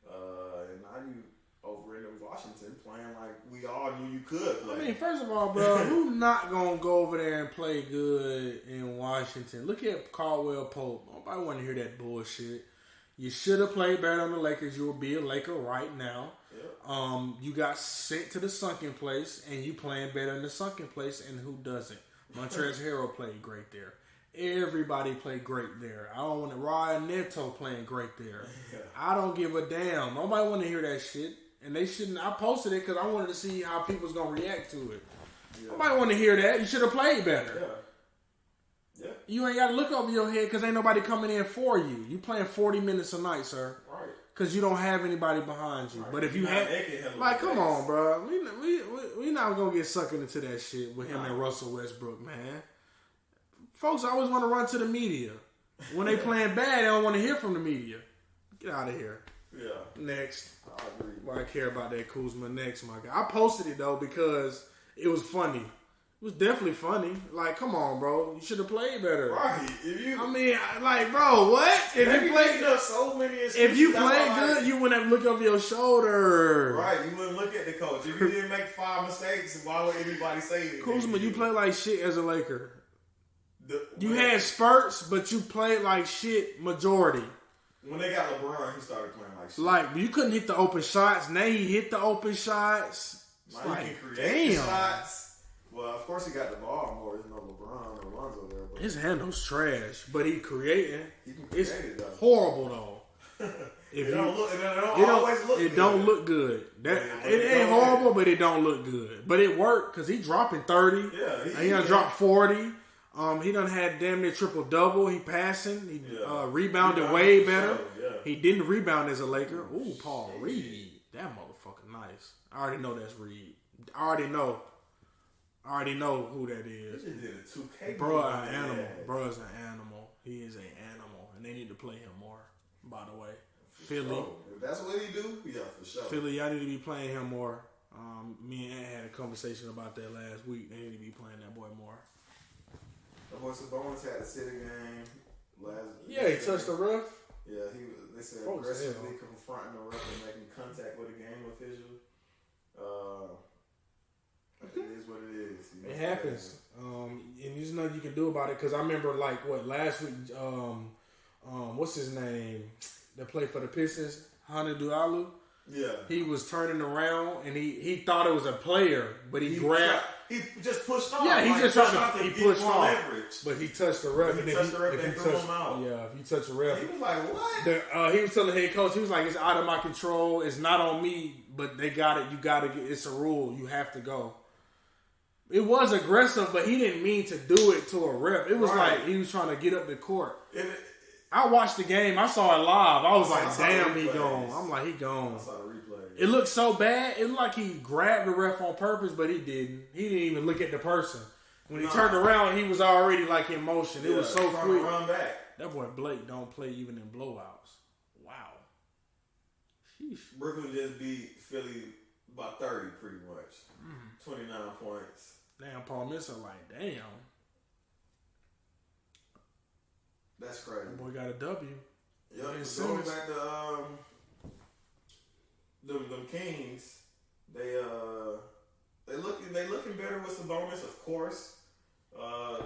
And now you... over in Washington playing like we all knew you could play. I mean, first of all, bro, who's not going to go over there and play good in Washington? Look at Caldwell Pope. Nobody want to hear that bullshit. You should have played better on the Lakers. You will be a Laker right now. Yep. You got sent to the sunken place, and you playing better in the sunken place, and who doesn't? Montrezl Harrell played great there. Everybody played great there. I don't want to Ryan Neto playing great there. Yeah. I don't give a damn. Nobody want to hear that shit. And they shouldn't. I posted it because I wanted to see how people's going to react to it. Yeah. Nobody want to hear that. You should have played better. Yeah. You ain't got to look over your head because ain't nobody coming in for you. You playing 40 minutes a night, sir. Right. Because you don't have anybody behind you. Right. But if you had... Like, come on, bro. We not going to get sucked into that shit with him and Russell Westbrook, man. Folks always want to run to the media. When they playing bad, they don't want to hear from the media. Get out of here. Yeah. Next. I agree. Well, I care about that Kuzma next, my guy. I posted it, though, because it was funny. It was definitely funny. Like, come on, bro. You should have played better. Right. I mean, like, bro, what? If you played good, you wouldn't have looked over your shoulder. Right. You wouldn't look at the coach. If you didn't make 5 mistakes, why would anybody say anything? Kuzma, you play like shit as a Laker. You had spurts, but you played like shit majority. When they got LeBron, he started playing like shit. Like, you couldn't hit the open shots. Now he hit the open shots. Now like, he can create the shots. Well, of course he got the ball more. There's no LeBron or Lonzo there. But his handle's trash, but he creating. It's it, though. Horrible, though. It don't look good. It ain't horrible, but it don't look good. But it worked because he dropping 30. Yeah, he done dropped 40. He done had damn near triple double. He passing. He rebounded way better. Yeah. He didn't rebound as a Laker. Ooh, Paul Reed. That motherfucker nice. I already know that's Reed. I already know who that is. He did a 2K. Bro, an animal. Bro's an animal. He is an animal. And they need to play him more, by the way. Philly. Sure. If that's what he do, yeah, for sure. Philly, y'all need to be playing him more. Me and Ant had a conversation about that last week. They need to be playing that boy more. That boy Sabonis had a city game he touched the ref. Yeah, they said aggressively confronting the ref and making contact with a game official. It is what it is. It happens. And there's nothing you can do about it. Because I remember, last week, what's his name? That played for the Pistons, Hanadu. Yeah. He was turning around, and he thought it was a player, but he grabbed... He just pushed off. Yeah, he pushed off. Leverage. But he touched the ref. He touched the ref and threw him out. Yeah, if you touch the ref. He was like, what? He was telling the head coach, he was like, it's out of my control. It's not on me, but they got it. You got to get it's a rule. You have to go. It was aggressive, but he didn't mean to do it to a ref. It was like he was trying to get up the court. I watched the game. I saw it live. I was like, I saw damn, the he replays. gone. I'm like, he gone. I saw the replay. It looked so bad. It looked like he grabbed the ref on purpose, but he didn't. He didn't even look at the person. When he turned around, he was already like in motion. It was so quick. Run back. That boy Blake don't play even in blowouts. Wow. Sheesh. Brooklyn just beat Philly by 30 pretty much. 29 points. Damn, Paul Mitchell like, damn. That's crazy. That boy got a W. Yep, going back to them Kings, they looking better with Sabonis, of course.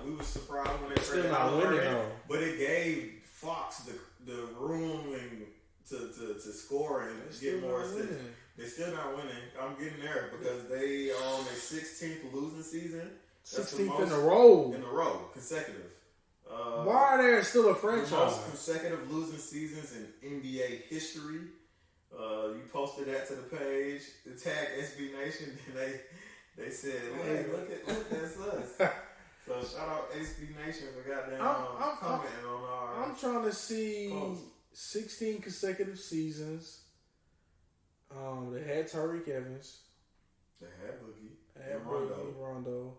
We were surprised when they Still traded not winning Halliburton, though. but it gave Fox the room and to score and get more assists. They're still not winning. I'm getting there because they are on their 16th losing season. 16th in a row. Consecutive. Why are they still a The franchise? most consecutive losing seasons in NBA history. You posted that to the page. The tag SB Nation, and they said, "Hey, look, that's us." So shout out SB Nation for goddamn commenting on our. I'm trying to see post. 16 consecutive seasons. They had Tariq Evans. They had Boogie. They had and Boogie, Rondo.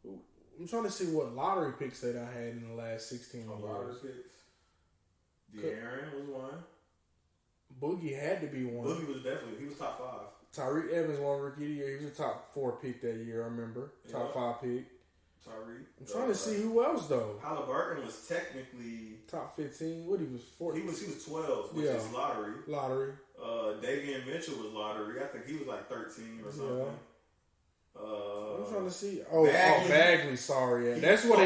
I'm trying to see what lottery picks that I had in the last 16 A lot of years. picks. De'Aaron was one. Boogie had to be one. Boogie was definitely, he was top 5. Tyreek Evans won Rookie of the Year. He was a top 4 pick that year, I remember. Top 5 pick. Tyreek. I'm trying to see who else, though. Halliburton was technically... Top 15. What, he was 14? He was 12, which is lottery. Lottery. Davian Mitchell was lottery. I think he was like 13 or something. Yeah. I'm trying to see. Bagley. Sorry, yeah. That's what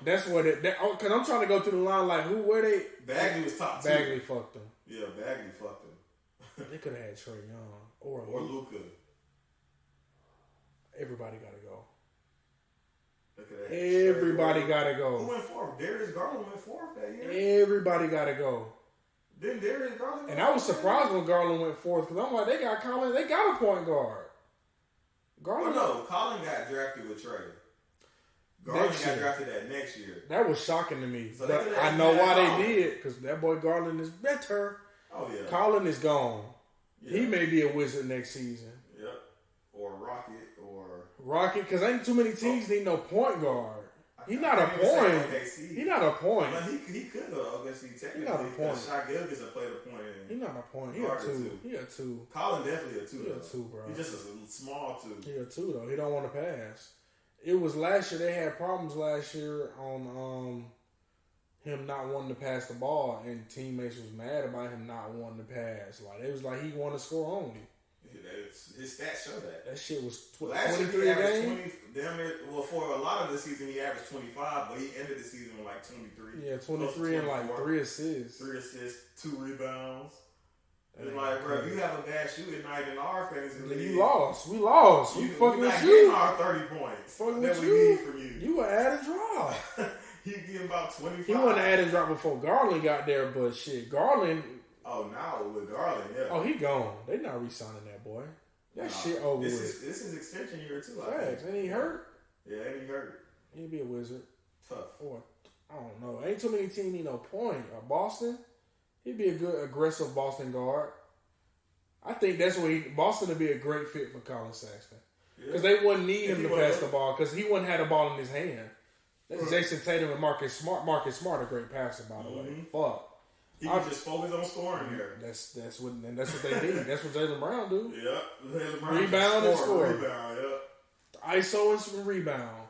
because I'm trying to go through the line like where they. Bagley was top 2. Bagley fucked them. Yeah, Bagley fucked him. They could have had Trae Young or Luka. Everybody got to go. Everybody Everybody got to Who go. went 4th? Darius Garland went 4th that year. Everybody got to go. Then Darius Garland. And I was surprised when Garland went 4th because I'm like, they got Colin. They got a point guard. Garland. Oh no, Colin got drafted with Trae. Garland got drafted that next year. That was shocking to me. So but I know why they did because that boy Garland is better. Oh yeah. Colin is gone. Yeah. He may be a Wizard next season. Yep. Or Rocket or Rocket, because ain't too many teams need no point guard. He not a point. He not a point. But he could go OKC technically. He not a point. Shai Gilgeous played a point. He not a point. He a 2. He a 2. Colin definitely a 2. He a 2, bro. He's just a small 2. He a 2 though. He don't want to pass. It was last year. They had problems last year on him not wanting to pass the ball, and teammates was mad about him not wanting to pass. Like it was like he wanted to score only. His stats show that. That shit was Last 23 year a he averaged game. 20. Damn near, well, for a lot of the season he averaged 25, but he ended the season with like 23. Yeah, 23 and like 3 assists. 3 assists, 2 rebounds. It's like, bro, if you have a bad shooting night in our fantasy league, you lost. We lost. We fucking not with getting you. our 30 points Fucking that with we you. need from you. You were add and drop. He getting about 25. He wasn't add and drop before Garland got there, but shit, Garland. Oh, now with Garland, yeah. Oh, he gone. They not re-signing that boy. That shit over this with. This is extension year too. Facts. And he hurt. Yeah, and he hurt. He'd be a Wizard. Tough. Or I don't know. Ain't too many teams need no point. Or Boston, he'd be a good aggressive Boston guard. I think that's what Boston would be a great fit for Colin Sexton. Because they wouldn't need him to pass the ball because he wouldn't have the ball in his hand. That's Jason Tatum and Marcus Smart. Marcus Smart a great passer, by the way. Fuck. He can just focus on scoring here. That's what they need. That's what Jaylen Brown do. Yep. Rebound and score. Rebound, yep. ISO and some rebound.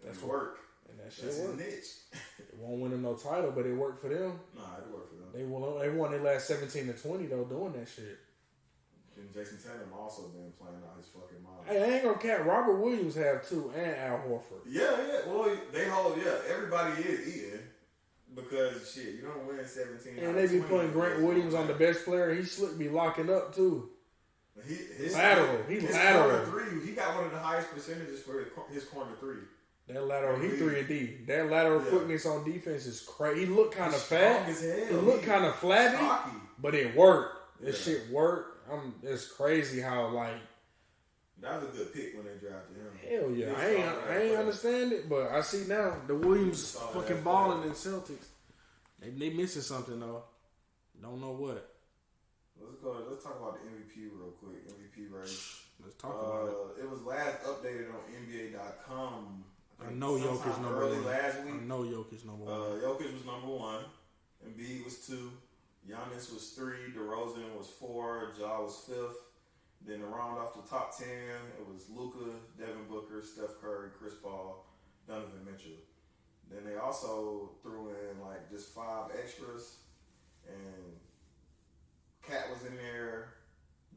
That's work. And that shit That's work. his niche. It won't win them no title, but it worked for them. Nah, it worked for them. They won their last 17 to 20 though doing that shit. And Jason Tatum also been playing out his fucking mind. Hey, I ain't gonna cap. Robert Williams have 2 and Al Horford. Yeah. Well, everybody is eating. Because shit, you don't win 17. And they be putting Grant Williams on the best player. He slick be locking up too. His lateral. Corner 3. He got one of the highest percentages for his corner 3. That lateral, he 3 and D. That lateral quickness on defense is crazy. He looked kind of fat. He looked kind of flabby, but it worked. This shit worked. It's crazy how That was a good pick when they drafted him. Hell yeah. I ain't understand it, but I see now the Williams fucking balling in Celtics. They missing something though. Don't know what. Let's talk about the MVP real quick. MVP race. Let's talk about it. It was last updated on NBA.com. I know Jokic number early one. Last week. I know Jokic number one. Jokic was number 1. Embiid was 2. Giannis was 3. DeRozan was 4. Ja was 5th. Then to round off the top 10, it was Luka, Devin Booker, Steph Curry, Chris Paul, Donovan Mitchell. Then they also threw in like just 5 extras, and Cat was in there,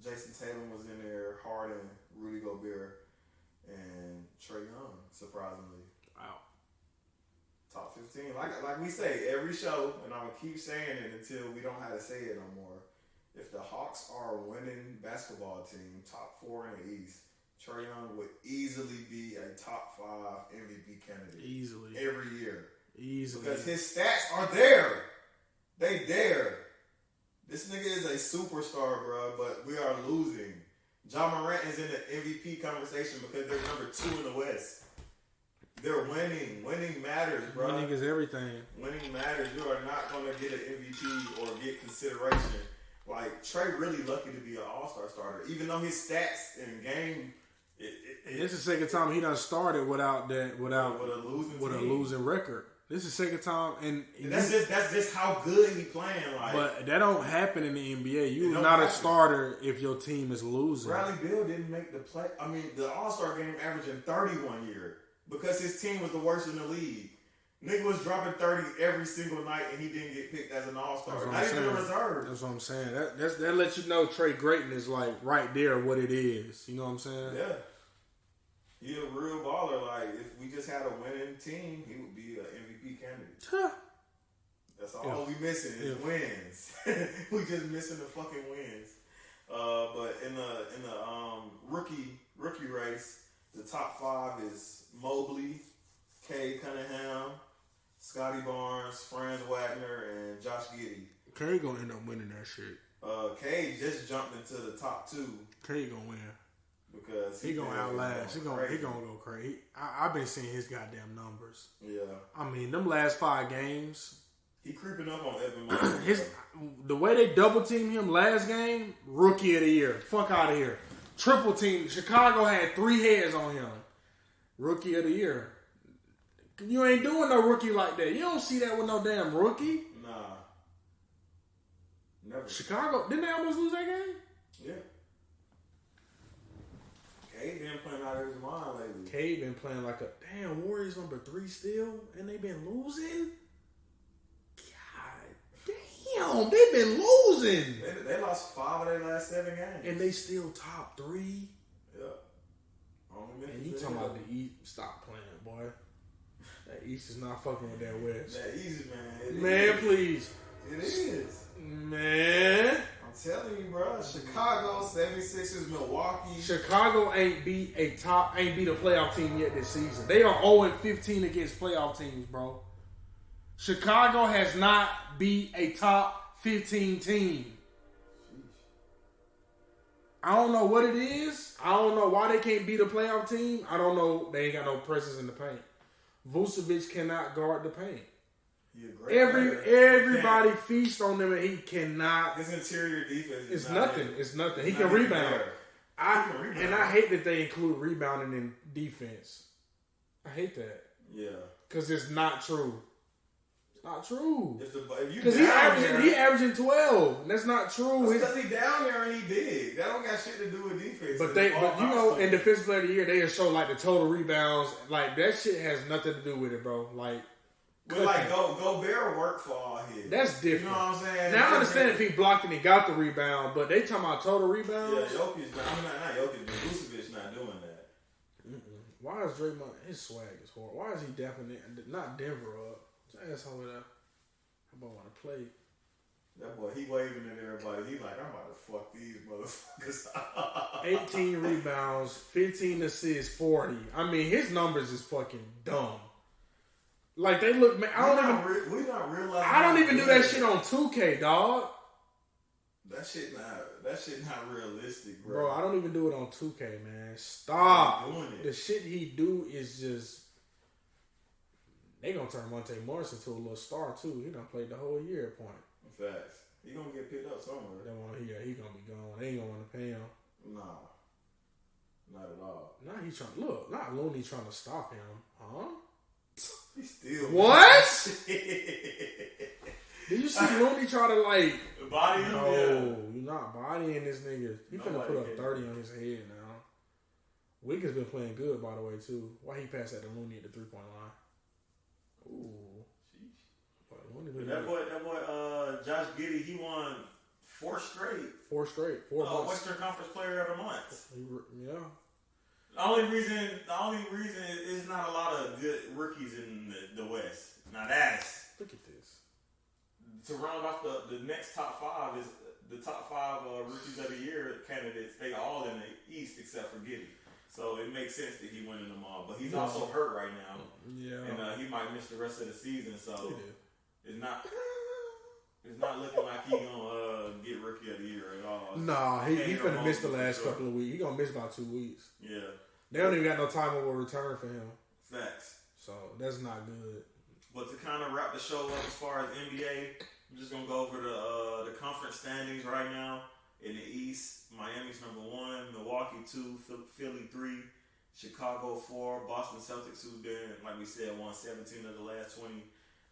Jason Tatum was in there, Harden, Rudy Gobert, and Trae Young, surprisingly. Wow. Top 15. Like we say every show, and I'm going to keep saying it until we don't have to say it no more. If the Hawks are a winning basketball team, top 4 in the East, Trae Young would easily be a top 5 MVP candidate. Easily. Every year. Easily. Because his stats are there. They there. This nigga is a superstar, bro, but we are losing. Ja Morant is in the MVP conversation because they're number 2 in the West. They're winning. Winning matters, bro. Winning is everything. Winning matters. You are not going to get an MVP or get consideration. Like, Trae really lucky to be an all-star starter. Even though his stats in game... This is the second time he done started without a losing record. This is the second time, and that's just how good he playing. Like, but that don't happen in the NBA. You're not a starter if your team is losing. Bradley Beal didn't make the play. I mean, the All-Star game averaging 30 one year because his team was the worst in the league. Nigga was dropping 30 every single night, and he didn't get picked as an All-Star. Not even a reserve. That's what I'm saying. That lets you know Trae greatness, like right there, what it is. You know what I'm saying? Yeah. He a real baller. Like, if we just had a winning team, he would be an MVP candidate. That's all we missing is wins. We just missing the fucking wins. But in the rookie race, the top 5 is Mobley, Cade Cunningham, Scotty Barnes, Franz Wagner, and Josh Giddey. Cade gonna end up winning that shit. Cade just jumped into the top 2. Cade gonna win. Because he gonna outlast. He gonna go crazy. I've been seeing his goddamn numbers. Yeah. I mean, them last 5 games. He creeping up on Evan Mobley. The way they double teamed him last game, rookie of the year. Fuck out of here. Triple team. Chicago had 3 heads on him. Rookie of the year. You ain't doing no rookie like that. You don't see that with no damn rookie. Nah. Never. Chicago, didn't they almost lose that game? Yeah. Cade been playing out of his mind lately. Cade been playing like a damn Warriors number 3 still, and they been losing. God damn, they been losing. They lost 5 of their last 7 games, and they still top 3. Yeah. And you talking about the East? Stop playing, boy. That East is not fucking with that West. That East, man. Man, please. It is. Man. I'm telling you, bro. Chicago, 76ers, Milwaukee. Chicago ain't beat a playoff team yet this season. They are 0-15 against playoff teams, bro. Chicago has not beat a top 15 team. I don't know what it is. I don't know why they can't beat a playoff team. I don't know. They ain't got no presence in the paint. Vucevic cannot guard the paint. Everybody feasts on him, and he cannot. His interior defense is nothing. It's nothing. He can rebound. And I hate that they include rebounding in defense. I hate that. Yeah, because it's not true. It's not true. Because he averaging 12. And that's not true. Because he down there and he big. That don't got shit to do with defense. But you know, in Defensive Player of the Year, they show like the total rebounds. Like that shit has nothing to do with it, bro. Like. But like Gobert worked for all his. That's different. You know what I'm saying? Now I understand if he blocked and he got the rebound, but they talking about total rebounds. Yeah, Jokic. Not Jokic, but Vucevic not doing that. Why is Draymond? His swag is horrible. Why is he definitely not Denver up? His asshole with that. How about want to play? That boy, he waving at everybody. He like, I'm about to fuck these motherfuckers. 18 rebounds, 15 assists, 40. I mean, his numbers is fucking dumb. Like they look, man. I don't even do that shit on 2K, dog. That shit not. That shit not realistic, bro. Bro, I don't even do it on 2K, man. Stop. Doing it. The shit he do is just. They gonna turn Monte Morris into a little star too. He done played the whole year at point. Facts. He gonna get picked up somewhere. He gonna be gone. They ain't gonna want to pay him. Nah, not at all. Now he trying. Look, not Looney trying to stop him, huh? He still what? Did you see Looney try to like body him? No, Yeah. you're not bodying this nigga. He finna put up 30 on his head now. Wiggins been playing good, by the way, too. Why he passed that to Looney at the 3-point line? Ooh. That boy, Josh Giddey, he won 4 straight. 4 straight. 4 months. Western Conference Player of the Month. Yeah. The only reason is not a lot of good rookies in the West. Now that's Look at this. to round off the next top 5 is the top 5 rookies of the year candidates. They all in the East except for Giddey. So it makes sense that he winning them all. But he's also hurt right now. Yeah. And he might miss the rest of the season. So it's not looking like he gonna get rookie of the year at all. Nah, he finna miss the last couple of weeks. He gonna miss about 2 weeks. Yeah. They don't even got no time of a return for him. Facts. So that's not good. But to kind of wrap the show up as far as NBA, I'm just gonna go over the conference standings right now. In the East, Miami's number 1, Milwaukee 2, Philly 3, Chicago 4, Boston Celtics, who've been, like we said, won 17 of the last 20.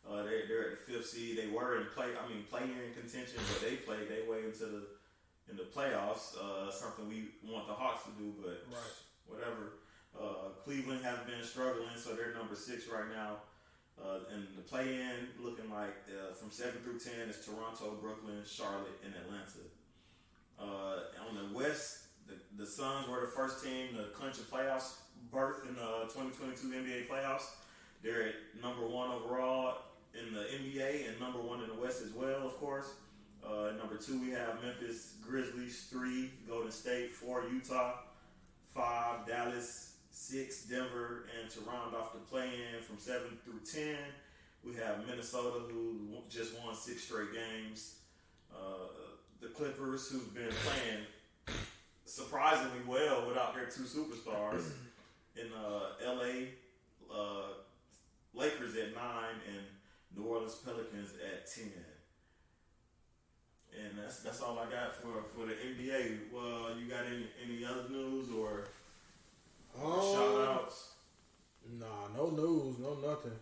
They're at the 5th seed. They were in play-in contention, but they played their way into the playoffs. Something we want the Hawks to do, but whatever. Cleveland has been struggling, so they're number 6 right now. And the play-in looking like from 7 through 10 is Toronto, Brooklyn, Charlotte, and Atlanta. On the West, the Suns were the first team to clinch a playoffs berth in the 2022 NBA playoffs. They're at number 1 overall in the NBA and number 1 in the West as well, of course. Number 2, we have Memphis Grizzlies, 3, Golden State, 4, Utah, 5, Dallas, 6, Denver, and to round off the play-in from 7 through 10, we have Minnesota, who just won 6 straight games. The Clippers, who've been playing surprisingly well without their 2 superstars. In LA, Lakers at 9 and New Orleans Pelicans at 10. And that's all I got for the NBA. Well, you got any other news or shout outs? Nah, no news, no nothing.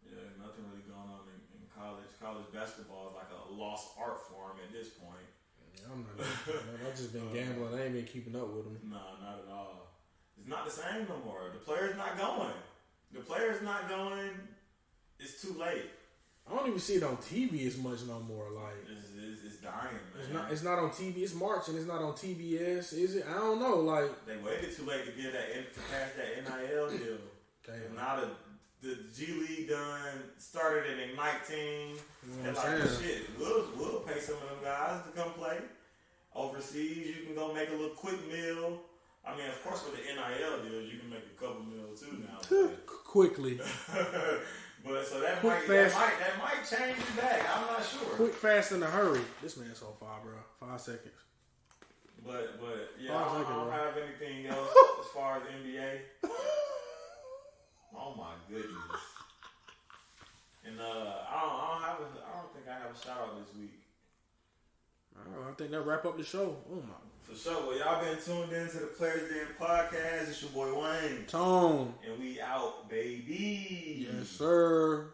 Yeah, nothing really going on in college. College basketball is like a lost art form at this point. Yeah, I'm not. I've just been gambling. I ain't been keeping up with them. Nah, not at all. It's not the same no more. The player's not going. It's too late. I don't even see it on TV as much no more. Like it's dying, man. It's not on TV. It's March and it's not on TBS. Is it? I don't know. Like they waited too late to get to pass that NIL deal. Damn. Now the G League done started an Ignite team. You know and what I'm like saying? shit, we'll pay some of them guys to come play overseas. You can go make a little quick meal. I mean, of course, with the NIL deals, you can make a couple meals too now. Quickly. But so that Quick, might change the bag. I'm not sure. Quick, fast, in a hurry. This man's so far, bro. 5 seconds. But yeah, 5 seconds, I don't bro. have anything else as far as NBA. Oh my goodness. And I don't think I have a shout out this week. I think that wrap up the show. Oh my. For sure. Well, y'all been tuned in to the Players Den podcast. It's your boy Wayne. Tone. And we out, baby. Yes, sir.